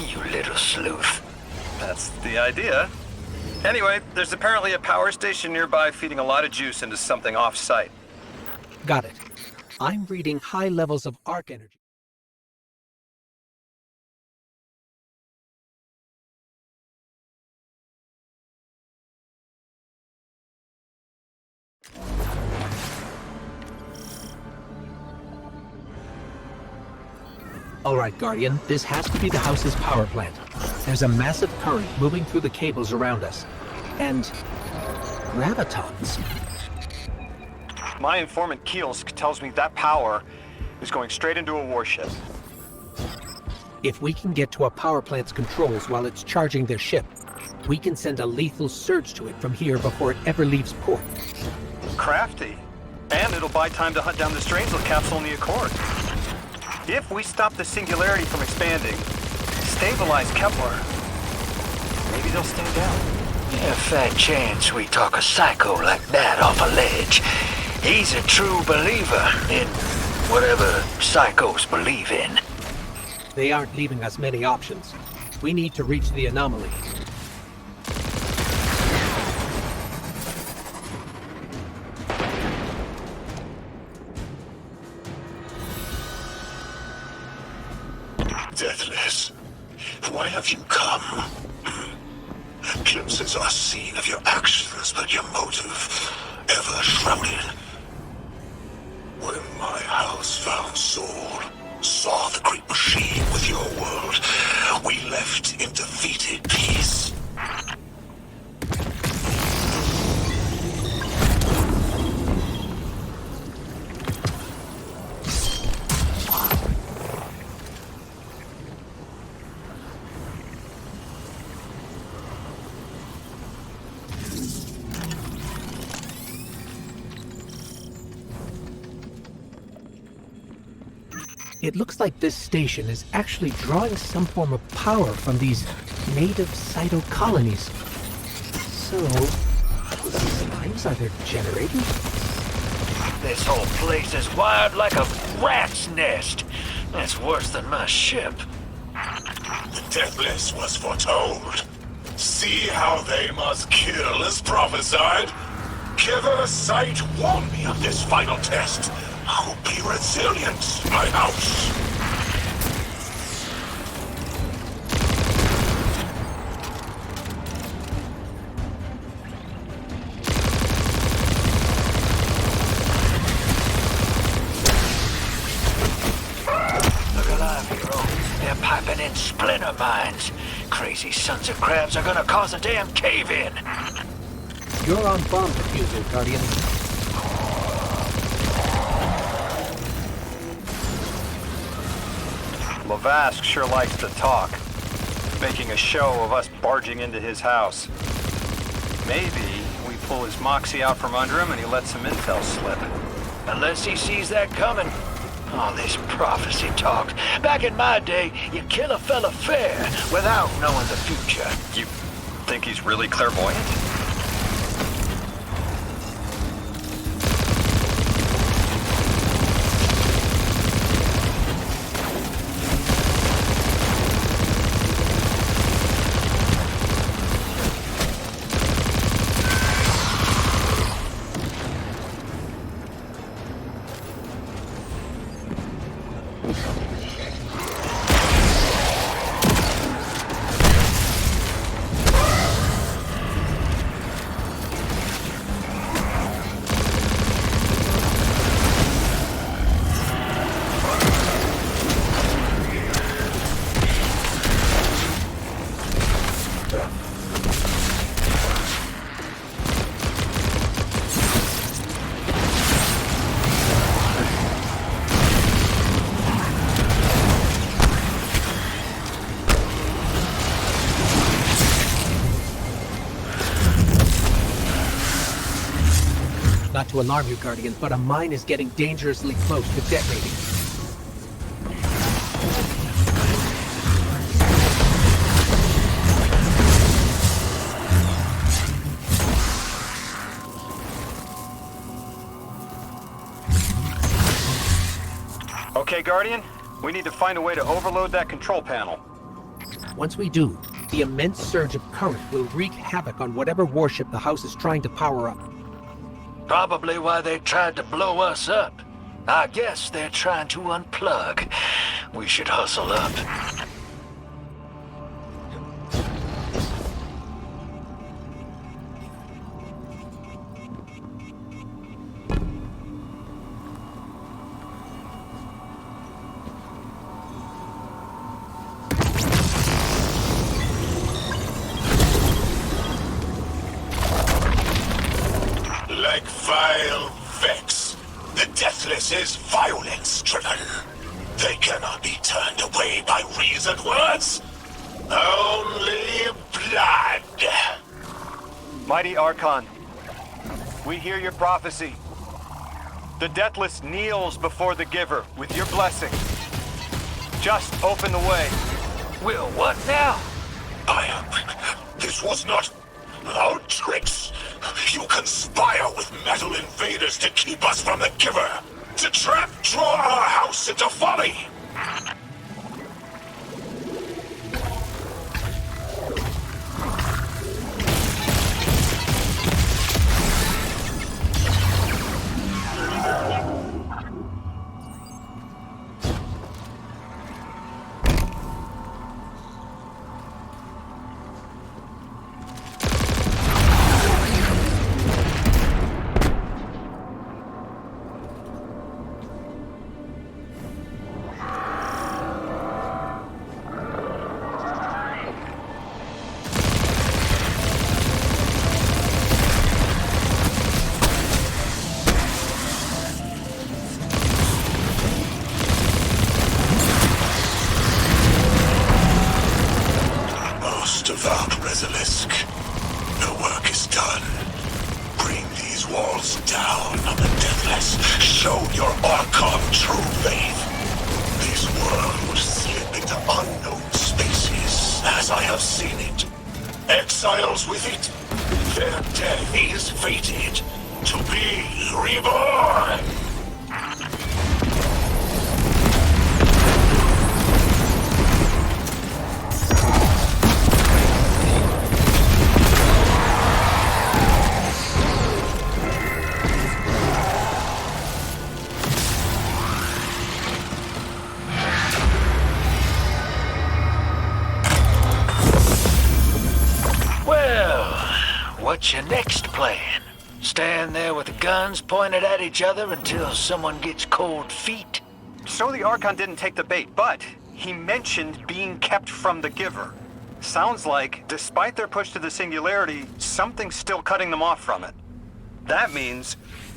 You little sleuth. That's the idea. Anyway, there's apparently a power station nearby feeding a lot of juice into something off-site. Got it. I'm reading high levels of arc energy. All right, Guardian, this has to be the house's power plant. There's a massive current moving through the cables around us. And gravitons. My informant Kielsk tells me that power is going straight into a warship. If we can get to a power plant's controls while it's charging their ship, we can send a lethal surge to it from here before it ever leaves port. Crafty. And it'll buy time to hunt down the Strangel capsule in the Accord. If we stop the singularity from expanding, stabilize Kepler, maybe they'll stand down. Yeah, fat chance we talk a psycho like that off a ledge. He's a true believer in whatever psychos believe in. They aren't leaving us many options. We need to reach the anomaly. Deathless, why have you come? Glimpses are seen of your actions, but your motive ever shrouded. When my house found Saul, saw the great machine with your world, we left in defeated peace. It looks like this station is actually drawing some form of power from these native cytocolonies. So, sometimes are they generating? This whole place is wired like a rat's nest. That's worse than my ship. The Deathless was foretold. See how they must kill as prophesied? Giver Sight warned me of this final test. I'll be resilient, my house. Look alive, hero. They're piping in splinter mines. Crazy sons of crabs are gonna cause a damn cave-in. You're on bomb defusal, Guardian. Lavask sure likes to talk, making a show of us barging into his house. Maybe we pull his moxie out from under him and he lets some intel slip. Unless he sees that coming. All this prophecy talk. Back in my day, you kill a fella fair without knowing the future. You think he's really clairvoyant? Not to alarm you, Guardian, but a mine is getting dangerously close to detonating. Okay, Guardian, we need to find a way to overload that control panel. Once we do, the immense surge of current will wreak havoc on whatever warship the house is trying to power up. Probably why they tried to blow us up. I guess they're trying to unplug. We should hustle up. Like vile Vex, the Deathless is violence-driven. They cannot be turned away by reasoned words. Only blood. Mighty Archon, we hear your prophecy. The Deathless kneels before the Giver with your blessing. Just open the way. Will what now? This was not our tricks. You conspire with metal invaders to keep us from the Giver. To draw our house into folly. Basilisk. The work is done. Bring these walls down on the Deathless. Show your Archon true faith. This world will slip into unknown spaces, as I have seen it. Exiles with it. Their death is fated to be reborn. What's your next plan? Stand there with the guns pointed at each other until someone gets cold feet? So the Archon didn't take the bait, but he mentioned being kept from the Giver. Sounds like, despite their push to the Singularity, something's still cutting them off from it. That means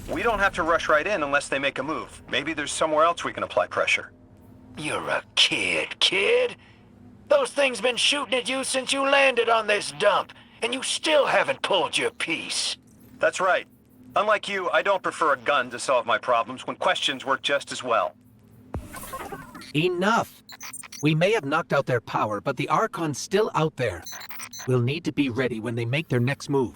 we don't have to rush right in unless they make a move. Maybe there's somewhere else we can apply pressure. You're a kid. Those things been shooting at you since you landed on this dump, and you still haven't pulled your piece. That's right. Unlike you, I don't prefer a gun to solve my problems when questions work just as well. Enough! We may have knocked out their power, but the Archon's still out there. We'll need to be ready when they make their next move.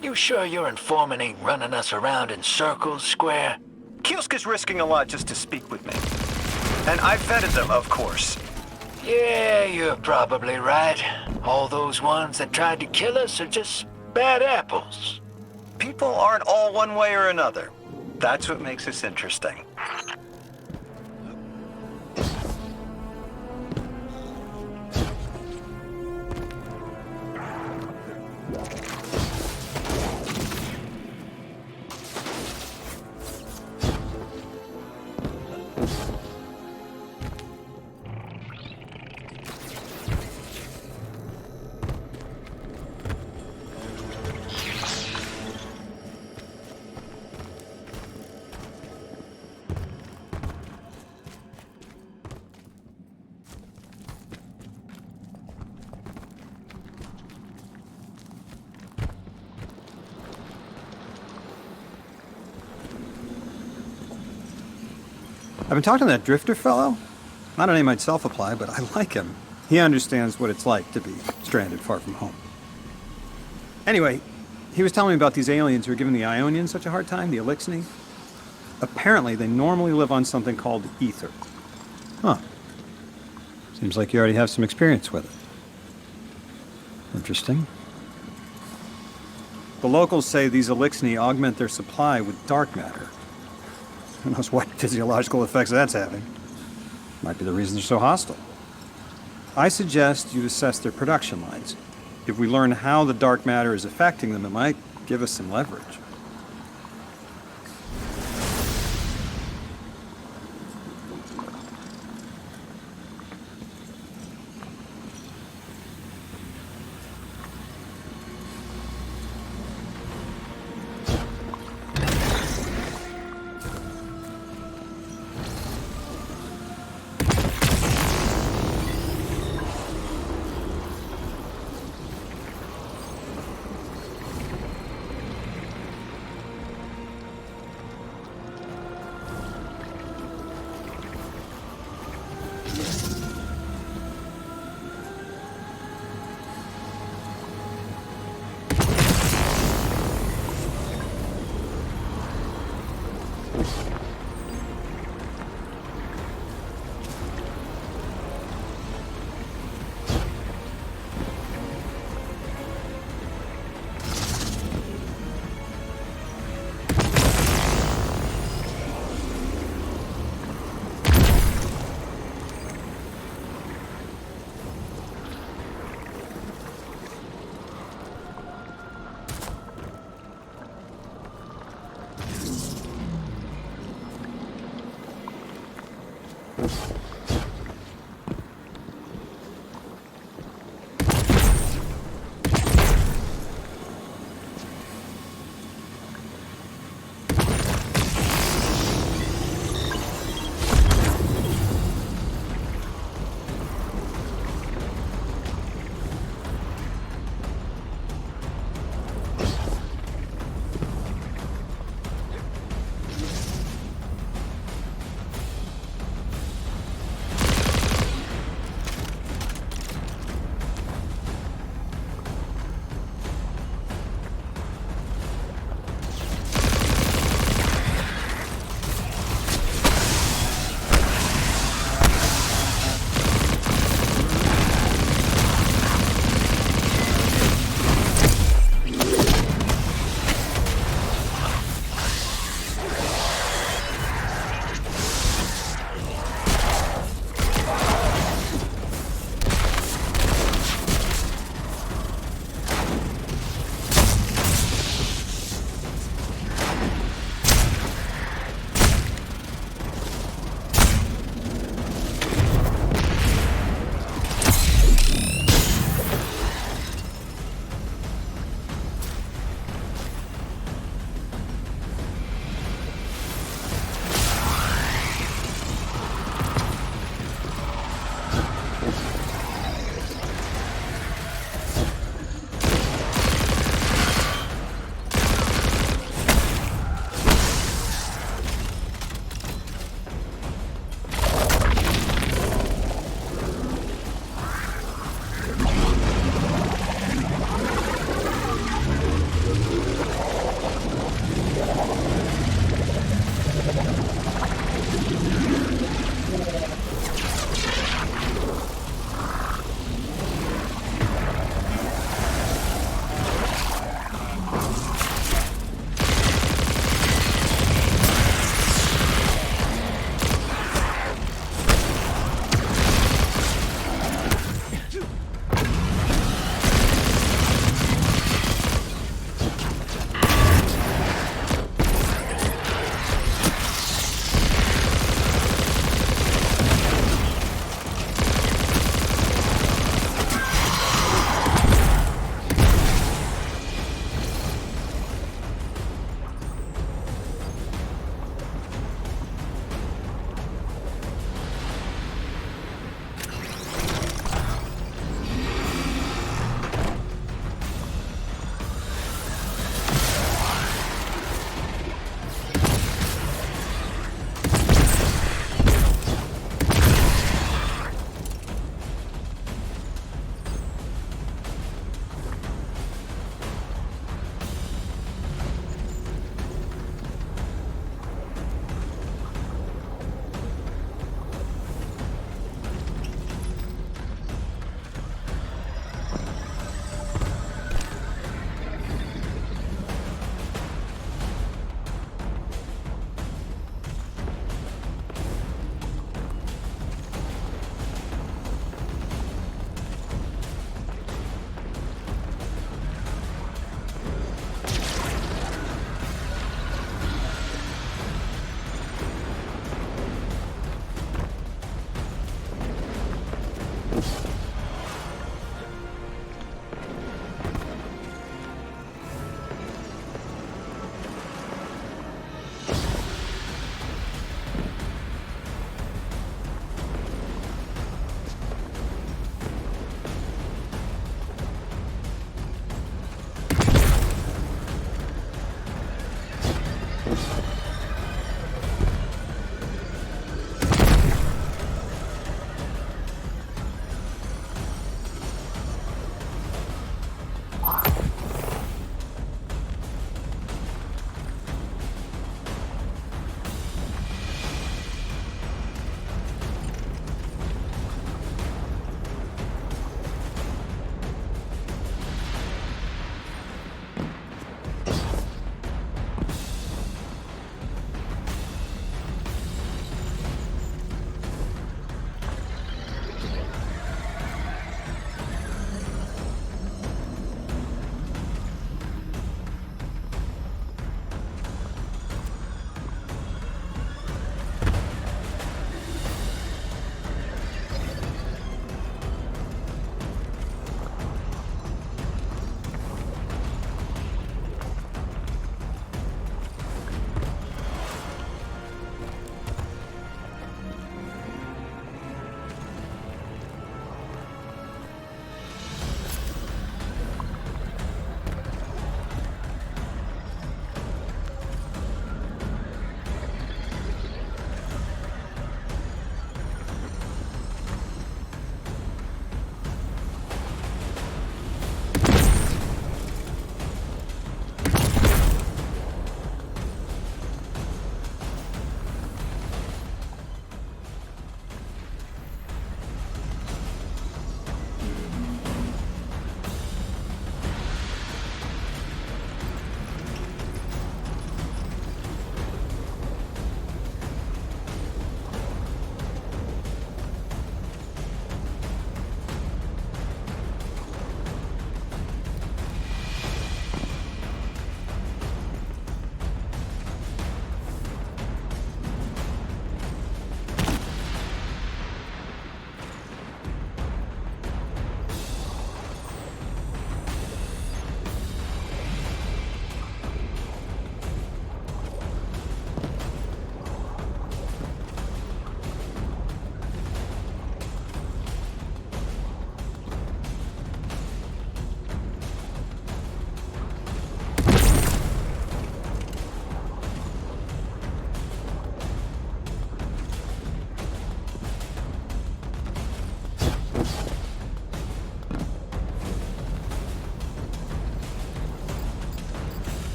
You sure your informant ain't running us around in circles, Square? Kiosk is risking a lot just to speak with me. And I vetted them, of course. Yeah, you're probably right. All those ones that tried to kill us are just bad apples. People aren't all one way or another. That's what makes us interesting. I've been talking to that drifter fellow. Not a name I'd self-apply, but I like him. He understands what it's like to be stranded far from home. Anyway, he was telling me about these aliens who are giving the Ionians such a hard time, the Elixni. Apparently, they normally live on something called ether. Huh. Seems like you already have some experience with it. Interesting. The locals say these Elixni augment their supply with dark matter. Who knows what physiological effects that's having. Might be the reason they're so hostile. I suggest you assess their production lines. If we learn how the dark matter is affecting them, it might give us some leverage.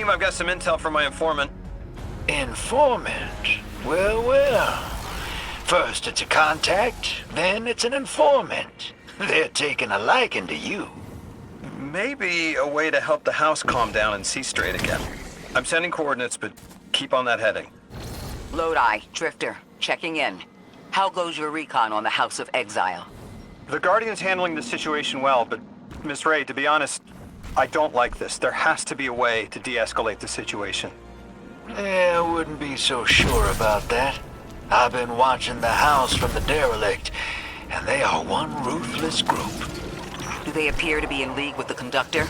Team, I've got some intel from my informant. Informant? Well, well. First it's a contact, then it's an informant. They're taking a liking to you. Maybe a way to help the house calm down and see straight again. I'm sending coordinates, but keep on that heading. Lodi, Drifter, checking in. How goes your recon on the House of Exile? The Guardian's handling the situation well, but Miss Ray, to be honest, I don't like this. There has to be a way to de-escalate the situation. I wouldn't be so sure about that. I've been watching the house from the derelict, and they are one ruthless group. Do they appear to be in league with the Conductor?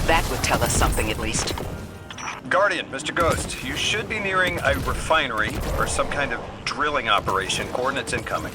That would tell us something at least. Guardian, Mr. Ghost, you should be nearing a refinery or some kind of drilling operation. Coordinates incoming.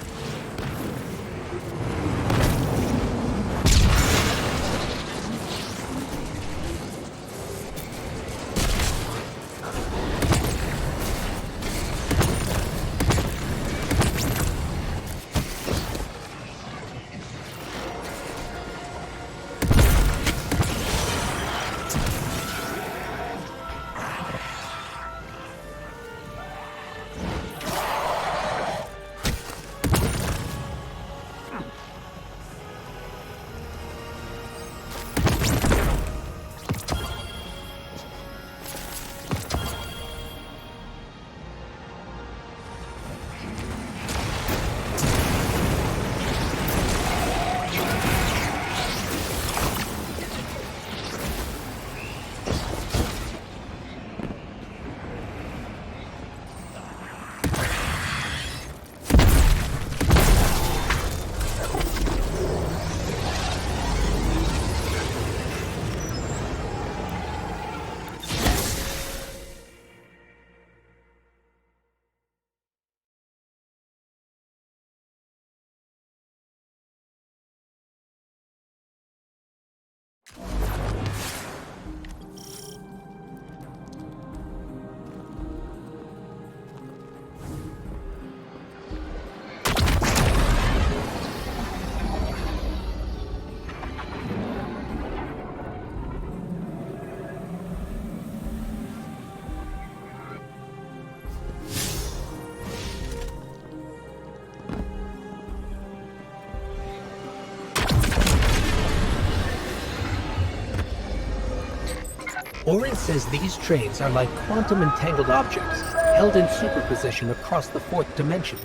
Orin says these trains are like quantum-entangled objects, held in superposition across the fourth dimension.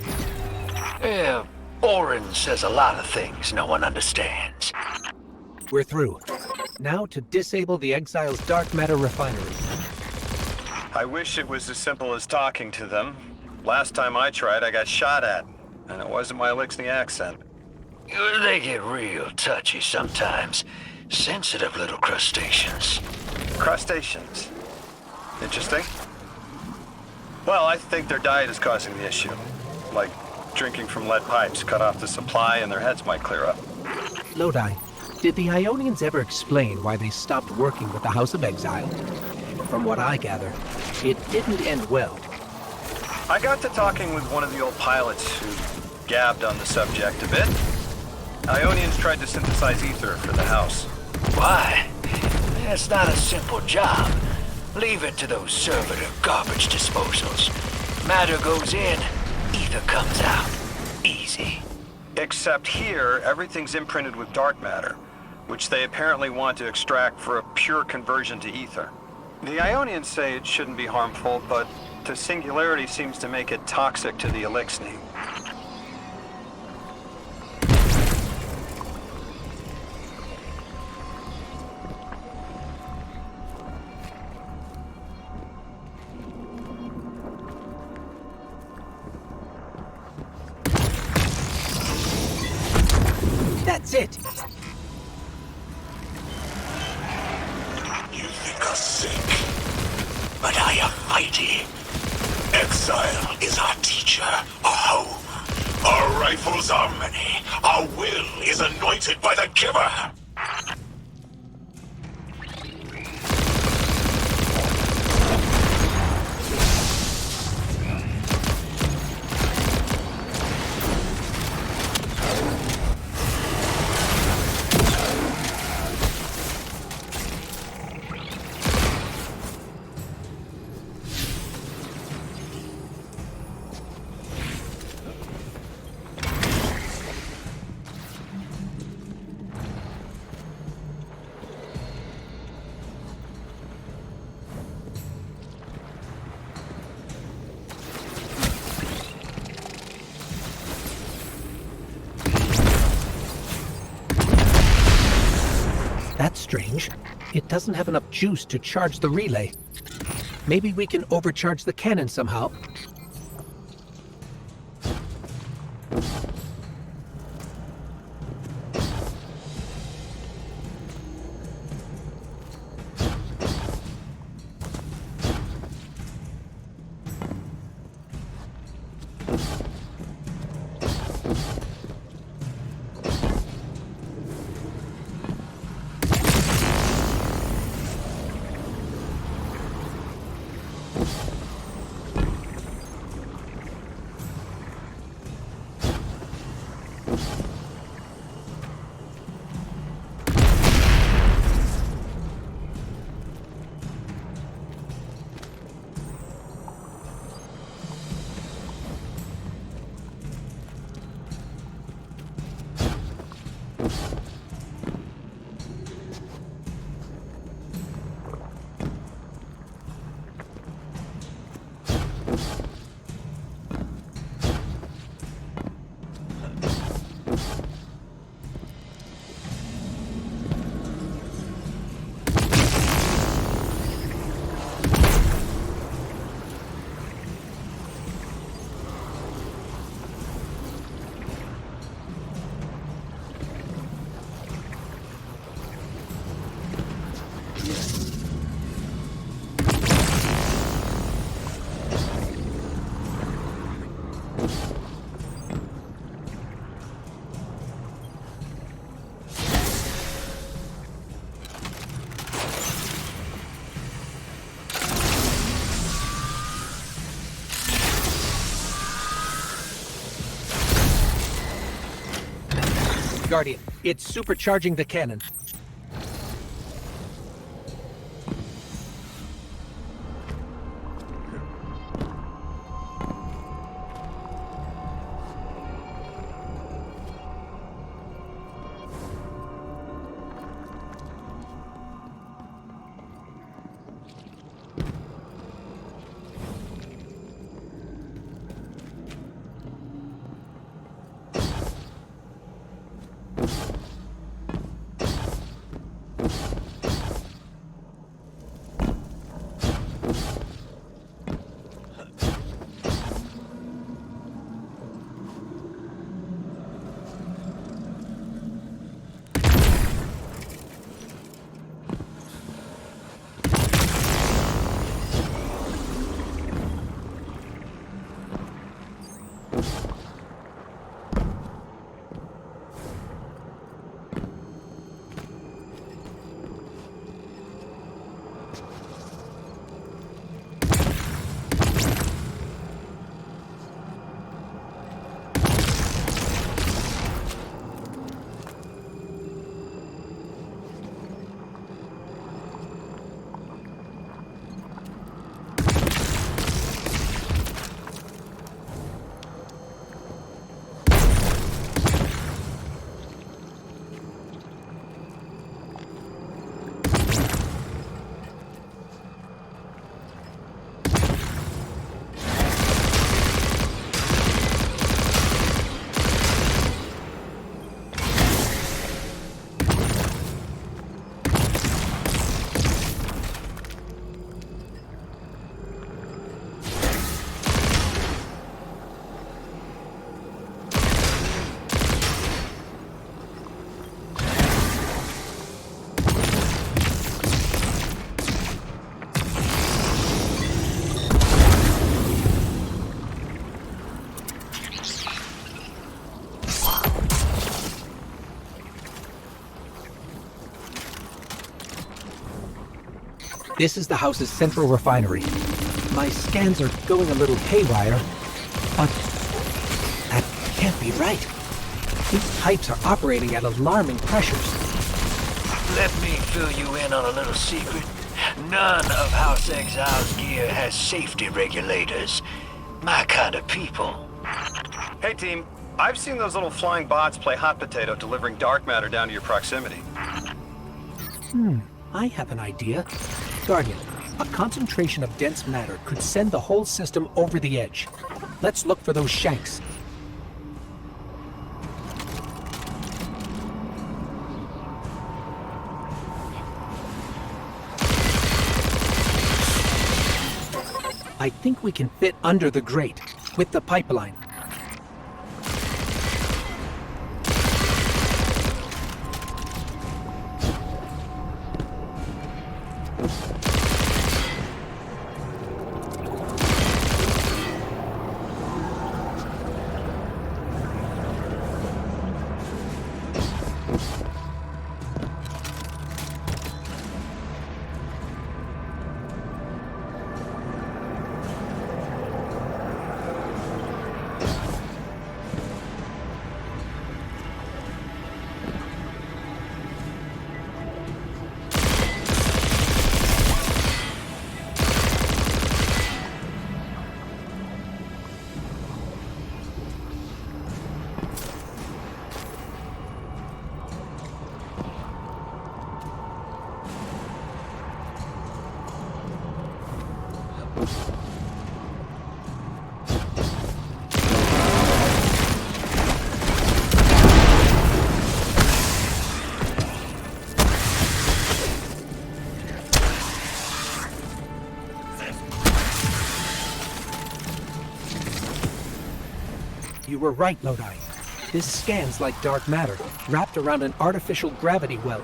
Yeah, Orin says a lot of things no one understands. We're through. Now to disable the Exile's dark matter refinery. I wish it was as simple as talking to them. Last time I tried, I got shot at. And it wasn't my Elixni accent. They get real touchy sometimes. Sensitive little crustaceans. Crustaceans. Interesting. Well, I think their diet is causing the issue. Like drinking from lead pipes, cut off the supply, and their heads might clear up. Lodi, did the Ionians ever explain why they stopped working with the House of Exile? From what I gather, it didn't end well. I got to talking with one of the old pilots who gabbed on the subject a bit. Ionians tried to synthesize ether for the house. Why? That's not a simple job. Leave it to those servitor garbage disposals. Matter goes in, ether comes out. Easy. Except here, everything's imprinted with dark matter, which they apparently want to extract for a pure conversion to ether. The Ionians say it shouldn't be harmful, but the singularity seems to make it toxic to the Elixni. That's it! You think us sick, but I am mighty. Exile is our teacher, our home. Our rifles are many. Our will is anointed by the Giver. That's strange. It doesn't have enough juice to charge the relay. Maybe we can overcharge the cannon somehow. Guardian, it's supercharging the cannon. This is the house's central refinery. My scans are going a little haywire, but that can't be right. These pipes are operating at alarming pressures. Let me fill you in on a little secret. None of House Exile's gear has safety regulators. My kind of people. Hey team, I've seen those little flying bots play hot potato delivering dark matter down to your proximity. I have an idea. Guardian, a concentration of dense matter could send the whole system over the edge. Let's look for those shanks. I think we can fit under the grate, with the pipeline. You were right, Lodi. This scans like dark matter, wrapped around an artificial gravity well.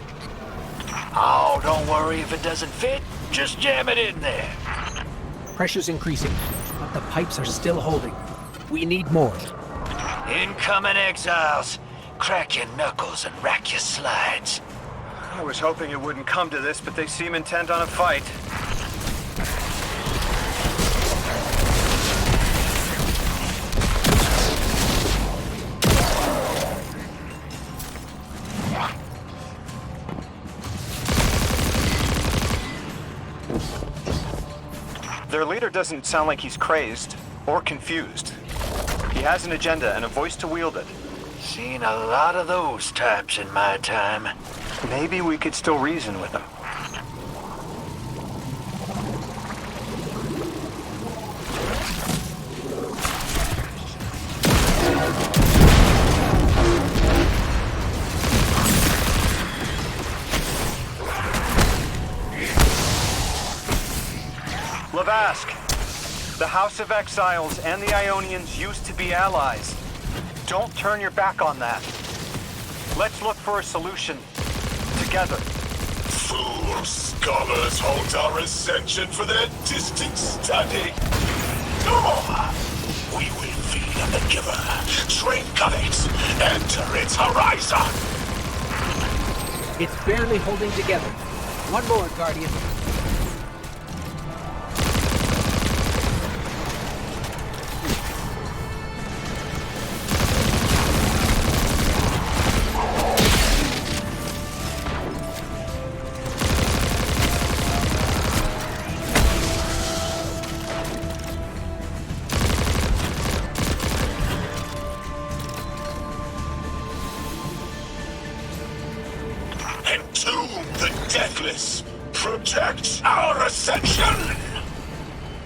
Oh, don't worry if it doesn't fit. Just jam it in there. Pressure's increasing, but the pipes are still holding. We need more. Incoming exiles. Crack your knuckles and rack your slides. I was hoping it wouldn't come to this, but they seem intent on a fight. Their leader doesn't sound like he's crazed or confused. He has an agenda and a voice to wield it. Seen a lot of those types in my time. Maybe we could still reason with him. Lavask, the House of Exiles and the Ionians used to be allies. Don't turn your back on that. Let's look for a solution. Together. Fool scholars hold our ascension for their distant study. No more! We will feed on the giver, train connects, enter its horizon! It's barely holding together. One more, Guardian. Entomb the deathless! Protect our ascension!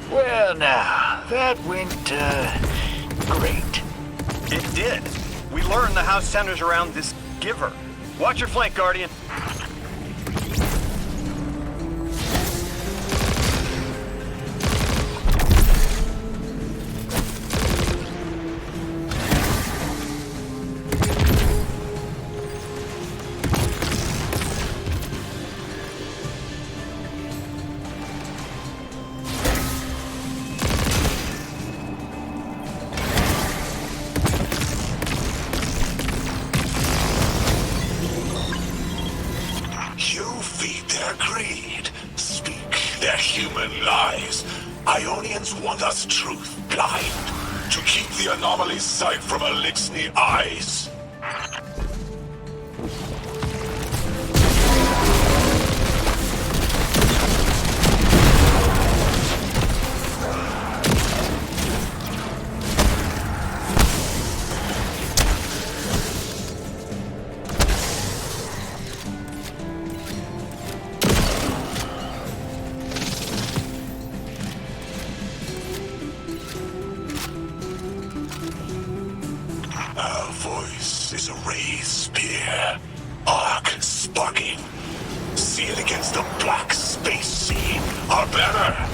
Well now, that went, great. It did. We learned the house centers around this giver. Watch your flank, Guardian. Ionians want us truth blind, to keep the anomaly's sight from Elixni eyes. Our voice is a raised spear, arc sparking. See it against the black space sea. Our banner,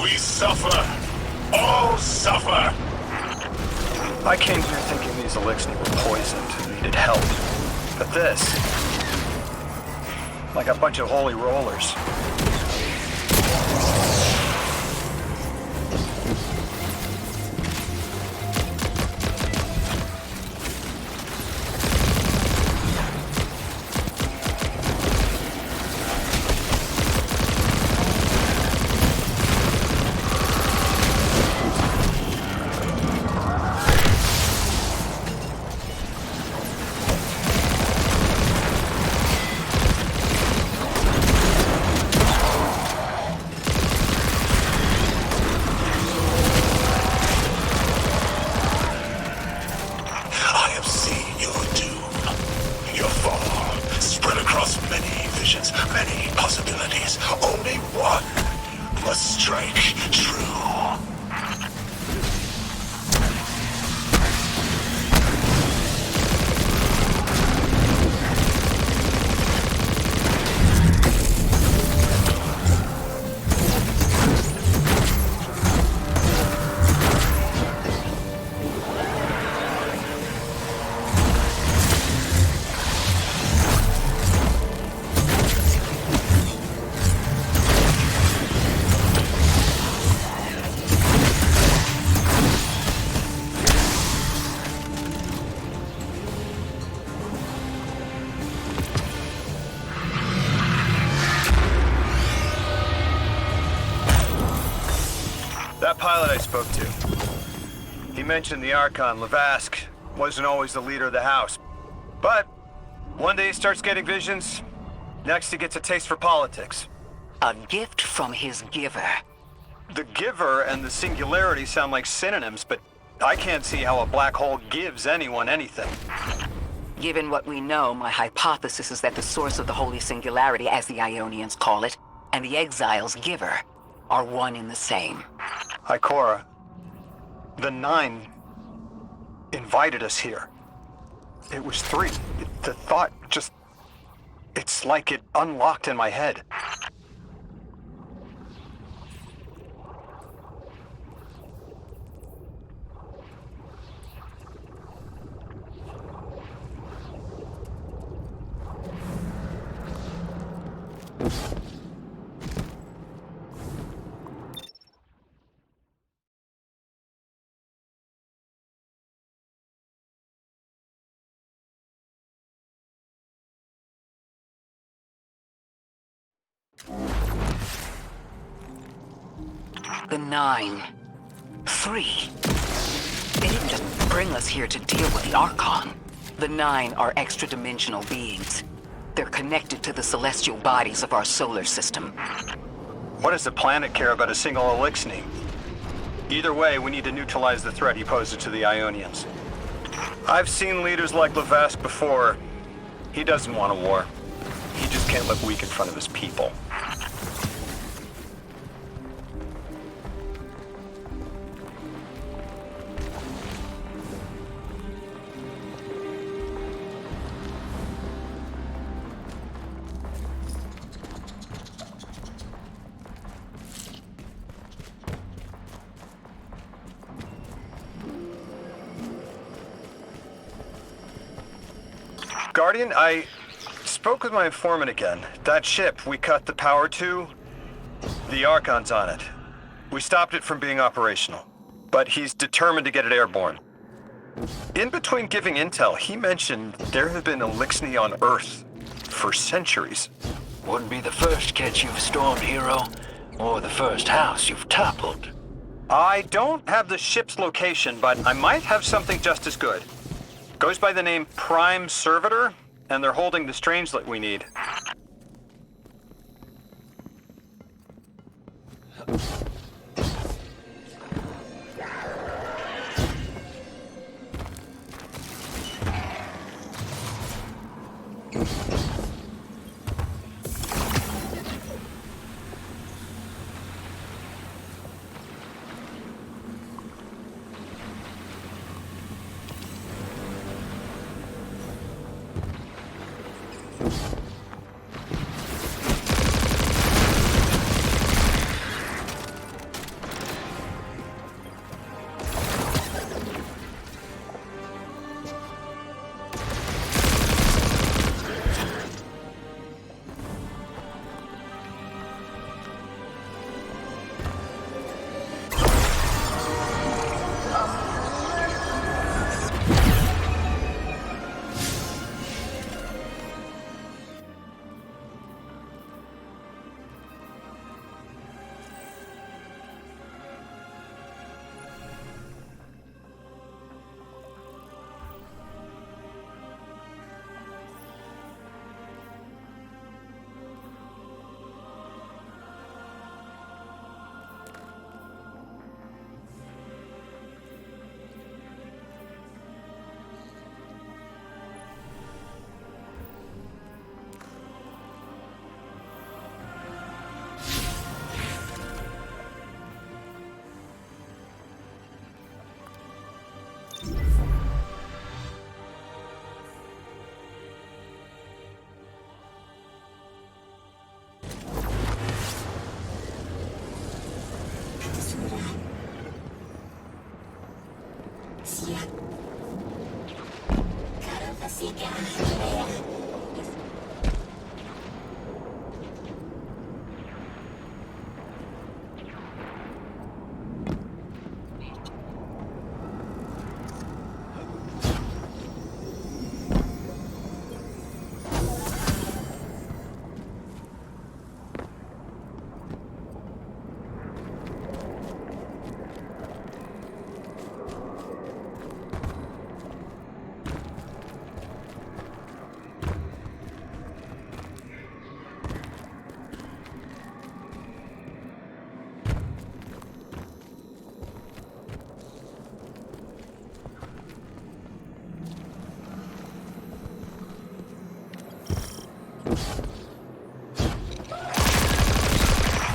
we suffer, all suffer! I came here thinking these Elixni were poisoned and needed help. But this... like a bunch of holy rollers. That pilot I spoke to, he mentioned the Archon, Levask, wasn't always the leader of the house. But one day he starts getting visions, next he gets a taste for politics. A gift from his giver. The giver and the singularity sound like synonyms, but I can't see how a black hole gives anyone anything. Given what we know, my hypothesis is that the source of the Holy Singularity, as the Ionians call it, and the Exile's giver are one and the same. Ikora, the Nine invited us here. It was 3. The thought just... it's like it unlocked in my head. The 9. 3. They didn't just bring us here to deal with the Archon. The 9 are extra-dimensional beings. They're connected to the celestial bodies of our solar system. What does the planet care about a single Elixni? Either way, we need to neutralize the threat he poses to the Ionians. I've seen leaders like Levask before. He doesn't want a war. He just can't look weak in front of his people. Guardian, I spoke with my informant again. That ship we cut the power to, the Archon's on it. We stopped it from being operational, but he's determined to get it airborne. In between giving intel, he mentioned there have been Elixni on Earth for centuries. Wouldn't be the first catch you've stormed, hero, or the first house you've toppled. I don't have the ship's location, but I might have something just as good. Goes by the name Prime Servitor, and they're holding the Strangelet we need.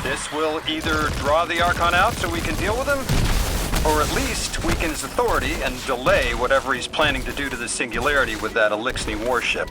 This will either draw the Archon out so we can deal with him, or at least weaken his authority and delay whatever he's planning to do to the Singularity with that Elixni warship.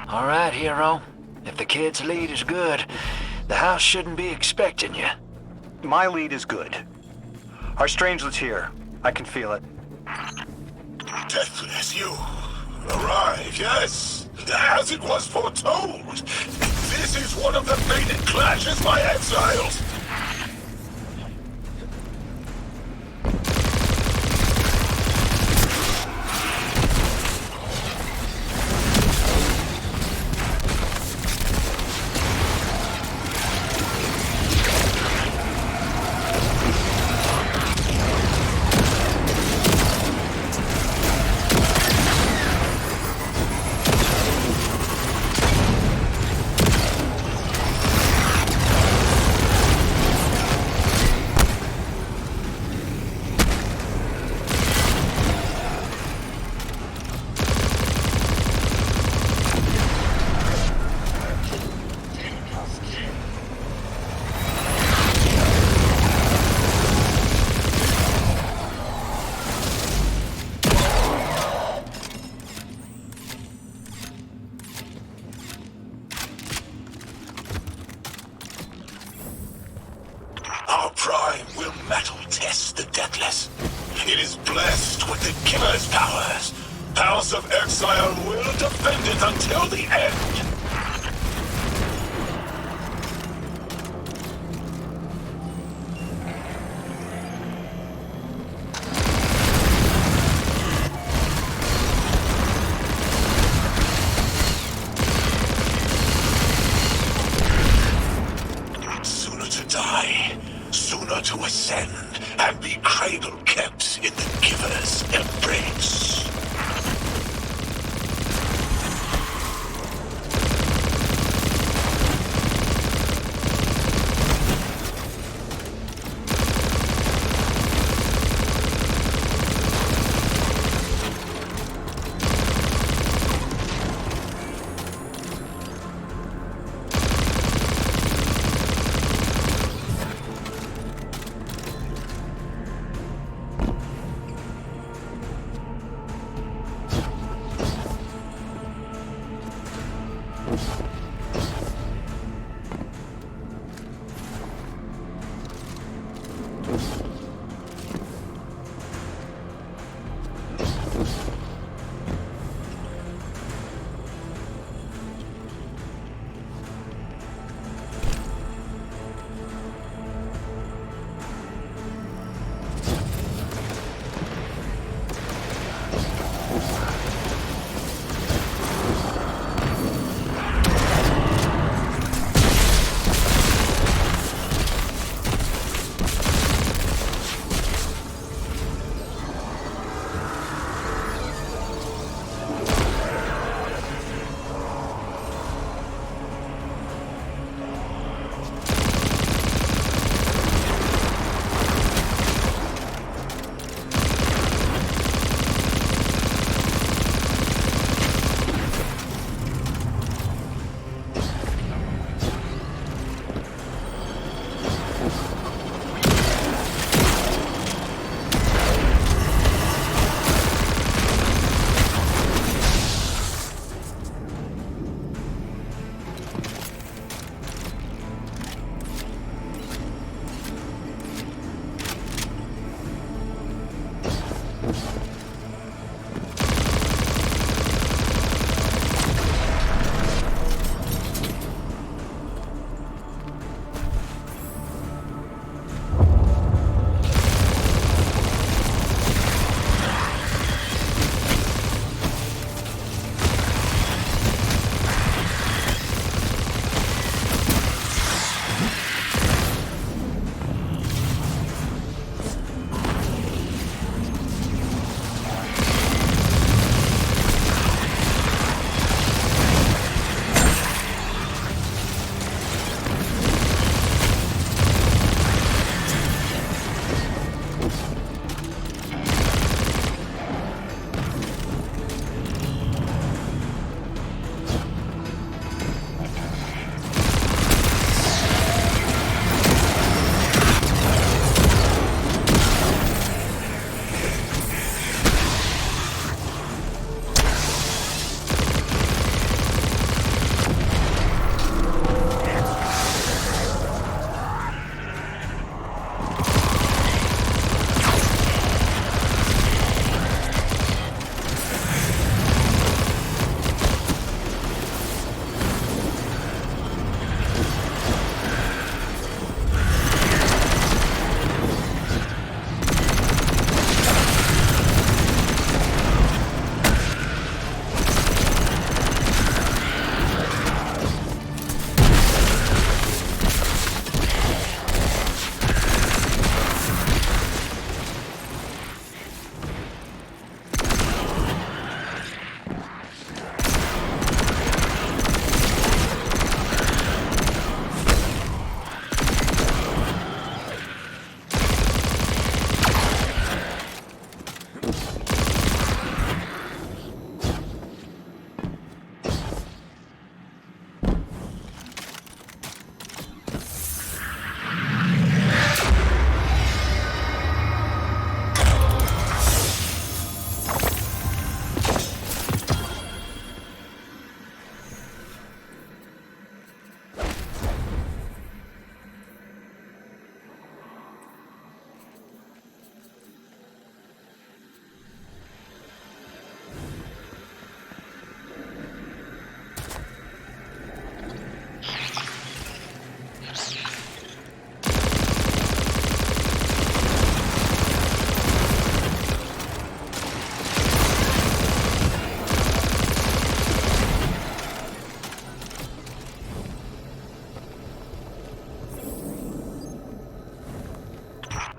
All right, hero. If the kid's lead is good, the house shouldn't be expecting you. My lead is good. Our strangelet's here. I can feel it. Deathless, you arrived, yes, as it was foretold. This is one of the fated clashes by exiles. Our prime will metal test the Deathless. It is blessed with the Giver's powers. House of Exile will defend it until the end. Sooner to die, sooner to ascend, and be cradle kept in the Giver's embrace.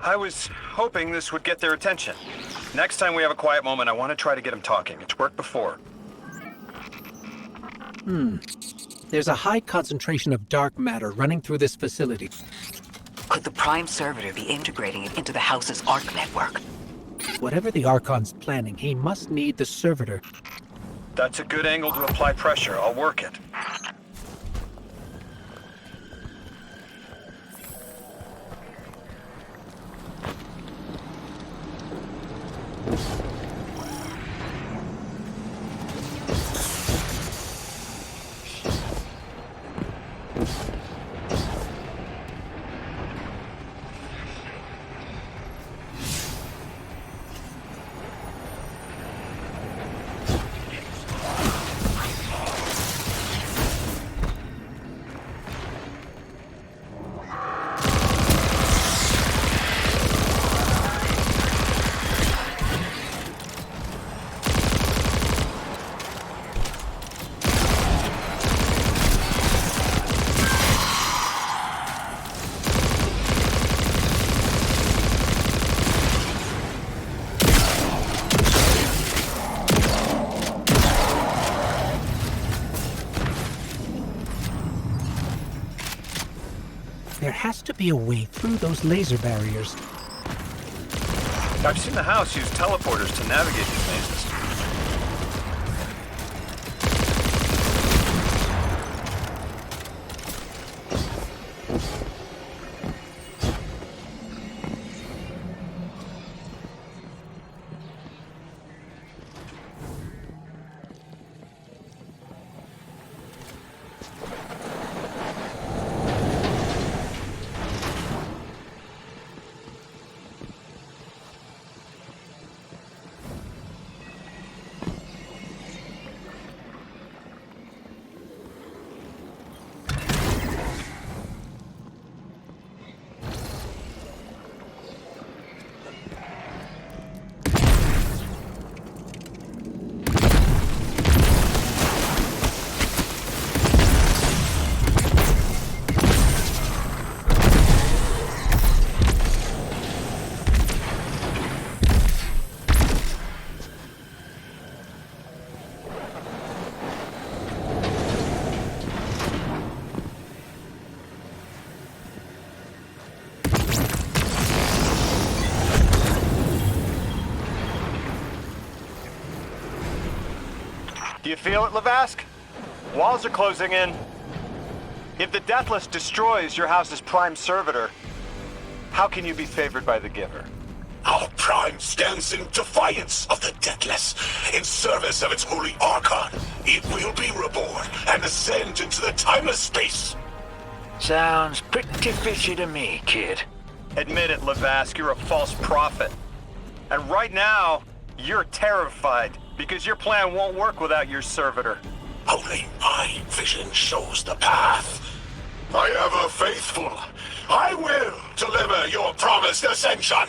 I was hoping this would get their attention. Next time we have a quiet moment, I want to try to get them talking. It's worked before. There's a high concentration of dark matter running through this facility. Could the Prime Servitor be integrating it into the house's Arc network? Whatever the Archon's planning, he must need the servitor. That's a good angle to apply pressure. I'll work it. There has to be a way through those laser barriers. I've seen the house use teleporters to navigate these mazes. Do you feel it, Levask? Walls are closing in. If the Deathless destroys your house's Prime Servitor, how can you be favored by the Giver? Our Prime stands in defiance of the Deathless, in service of its holy Archon. It will be reborn and ascend into the timeless space. Sounds pretty fishy to me, kid. Admit it, Levask, you're a false prophet. And right now, you're terrified, because your plan won't work without your servitor. Only my vision shows the path. I ever faithful, I will deliver your promised ascension.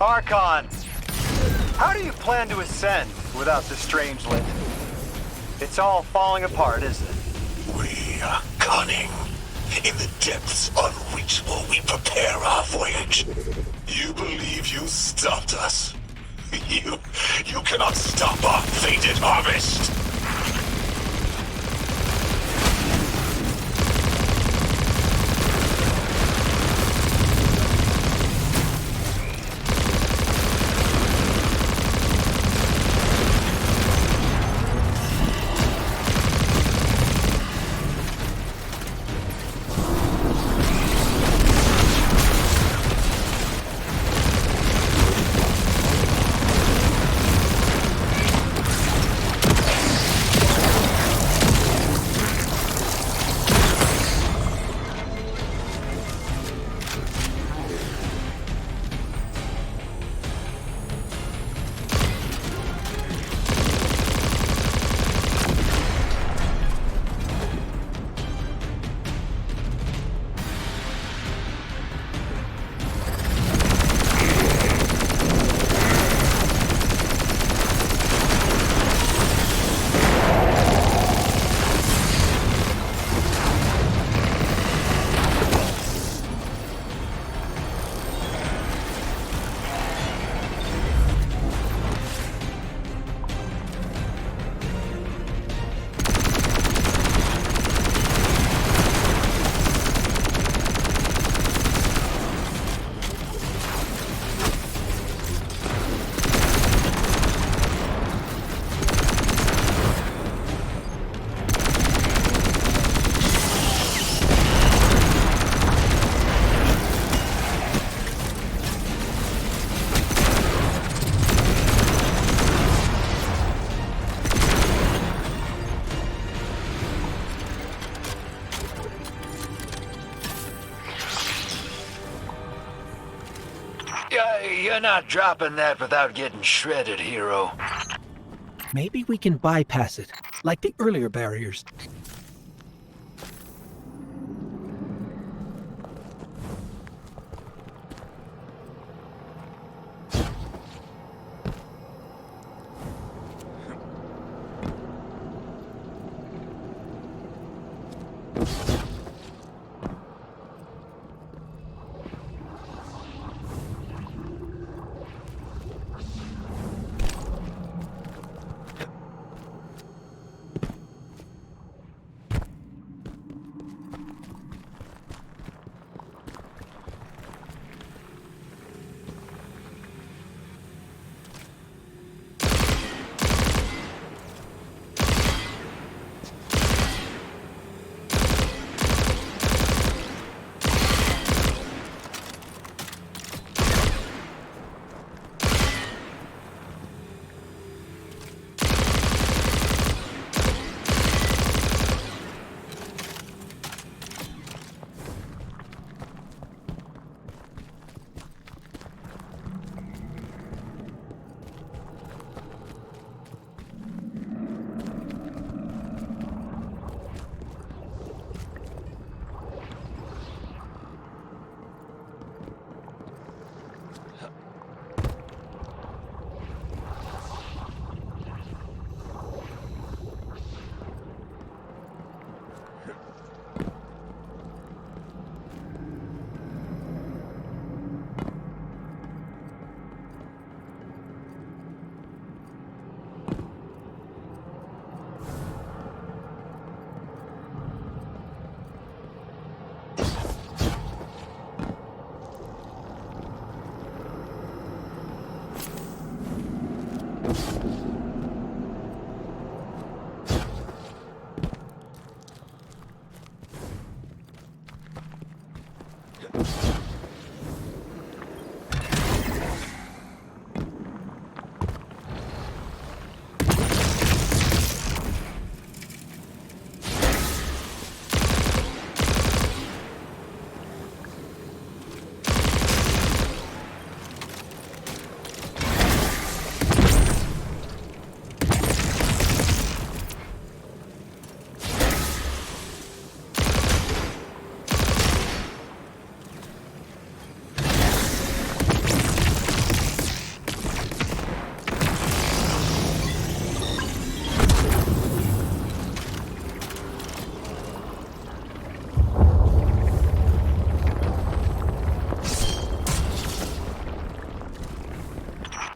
Archon, how do you plan to ascend without the Strangelet? It's all falling apart, isn't it? We are cunning. In the depths unreachable, we prepare our voyage. You believe you stopped us? You cannot stop our fated harvest! You're not dropping that without getting shredded, hero. Maybe we can bypass it, like the earlier barriers.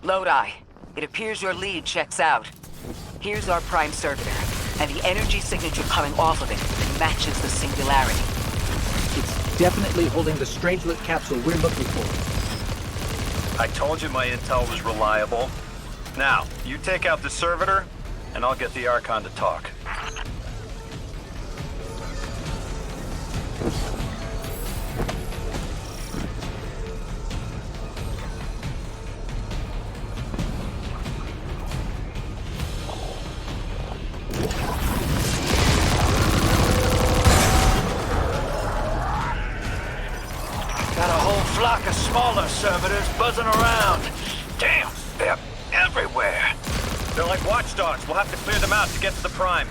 Lodi, it appears your lead checks out. Here's our prime servitor, and the energy signature coming off of it matches the singularity. It's definitely holding the Strangelet capsule we're looking for. I told you my intel was reliable. Now, you take out the servitor, and I'll get the Archon to talk. Got a whole flock of smaller servitors buzzing around. Damn, they're everywhere. They're like watchdogs. We'll have to clear them out to get to the Prime.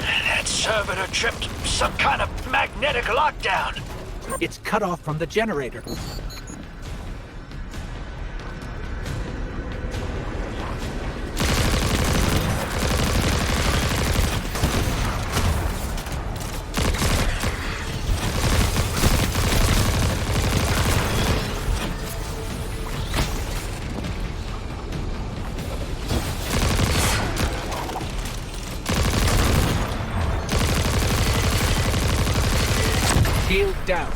That servitor tripped some kind of magnetic lockdown. It's cut off from the generator. Shield down.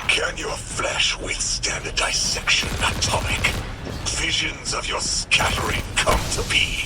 Can your flesh withstand a dissection, Atomic? Visions of your scattering come to be.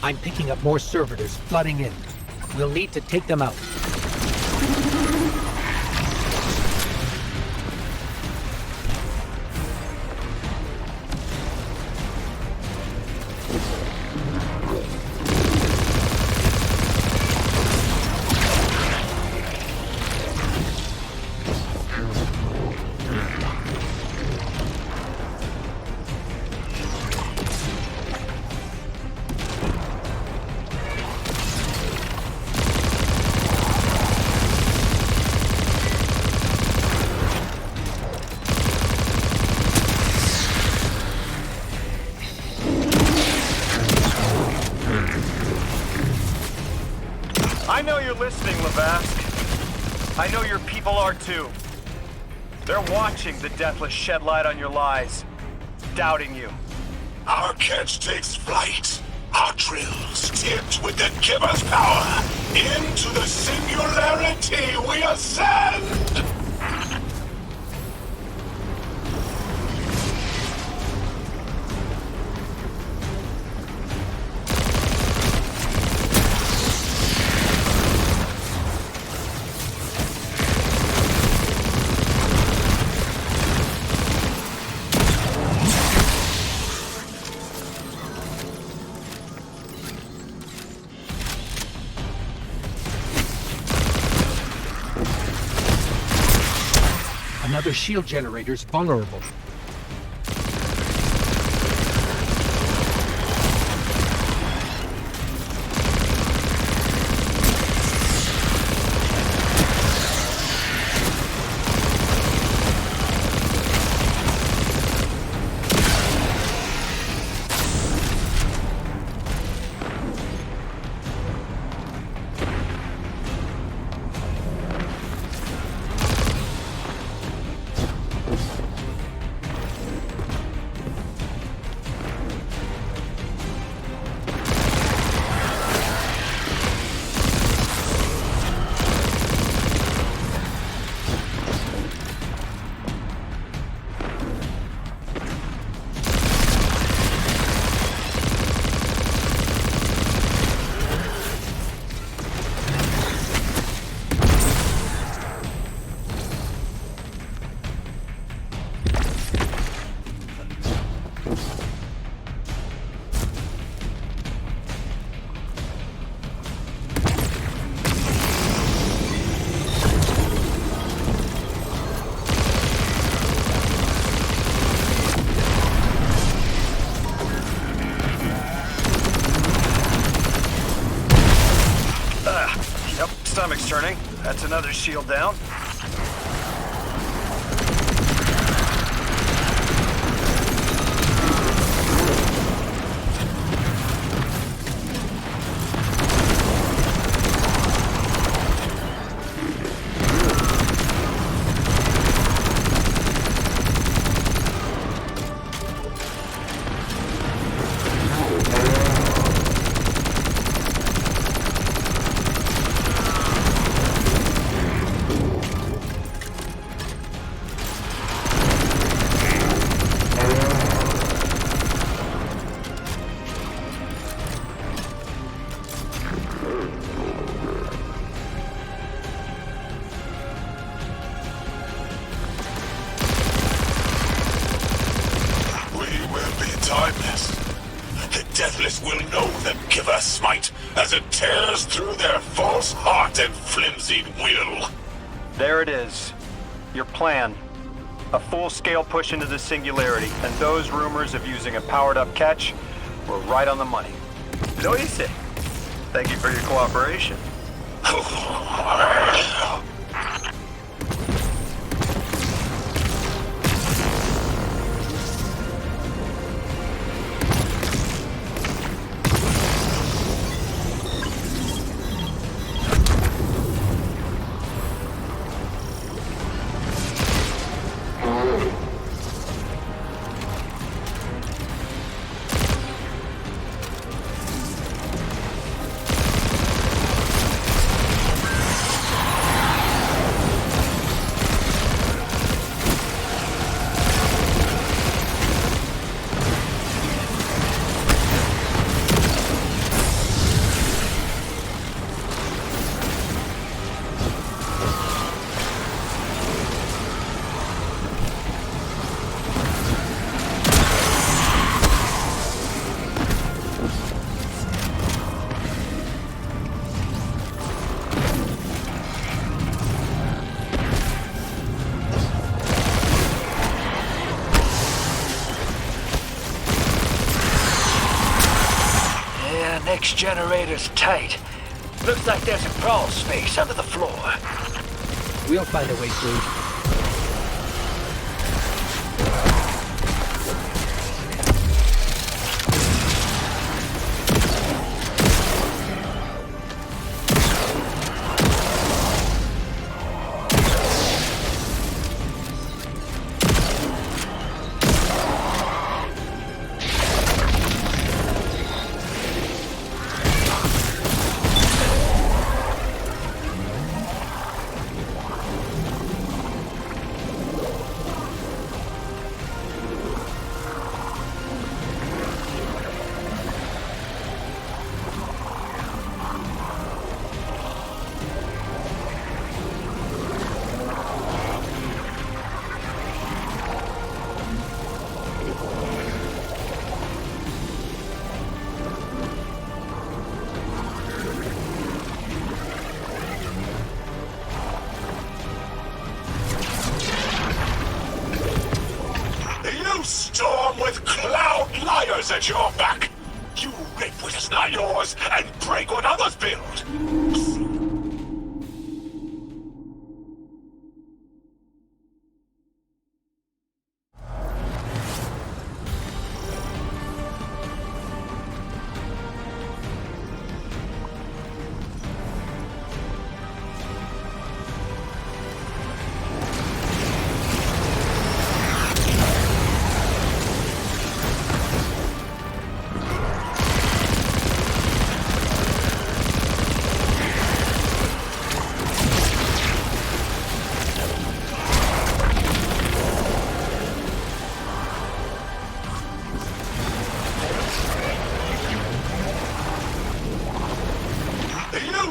I'm picking up more servitors flooding in. We'll need to take them out. I know you're listening, Lavask. I know your people are too. They're watching the Deathless shed light on your lies, doubting you. Our catch takes flight. Our drills tipped with the Giver's power. Into the singularity we ascend! Another shield generator's vulnerable. Stomach's turning. That's another shield down. Will know the Giver smite as it tears through their false heart and flimsy will. There it is. Your plan. A full-scale push into the singularity, and those rumors of using a powered-up catch were right on the money. What do you say? Thank you for your cooperation. Next generator's tight. Looks like there's a crawl space under the floor. We'll find a way through. Storm with cloud liars at your back. You rape what is not yours and break what others build.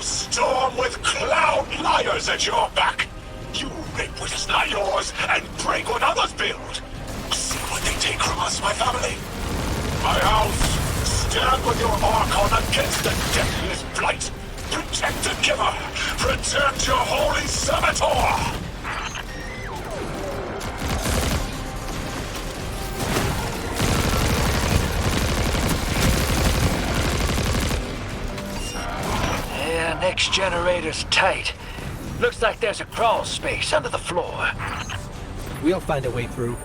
Storm with cloud liars at your back. You rape what is not yours and break what others build. See what they take from us, my family. My house, stand with your Archon against the deathless blight. Protect the Giver. Protect your holy Saboteur. next generator's tight. Looks like there's a crawl space under the floor. We'll find a way through.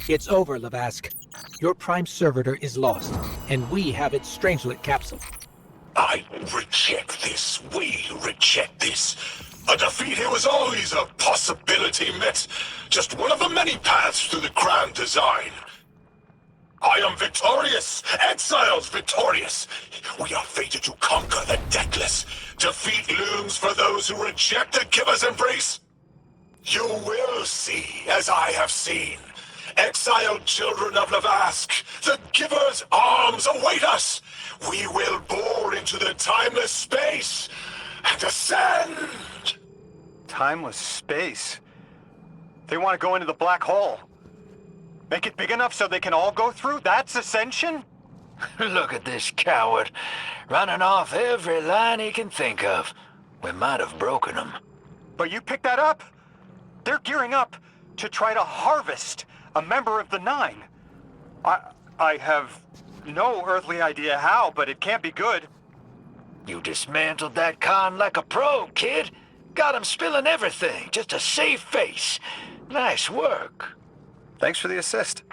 It's over, Lavask. Your Prime Servitor is lost, and we have its Strangelet capsule. I reject this. We reject this. A defeat here was always a possibility, Met. Just one of the many paths to the grand design. I am victorious. Exiles victorious. We are fated to conquer the deathless. Defeat looms for those who reject the giver's embrace. You will see, as I have seen. Exiled children of Lavask, the giver's arms await us. We will bore into the timeless space and ascend. Timeless space? They want to go into the black hole. Make it big enough so they can all go through? That's ascension? Look at this coward, running off every line he can think of. We might have broken him. But you picked that up. They're gearing up to try to harvest a member of the Nine. I have no earthly idea how, but it can't be good. You dismantled that con like a pro, kid. Got him spilling everything, just to save face. Nice work. Thanks for the assist.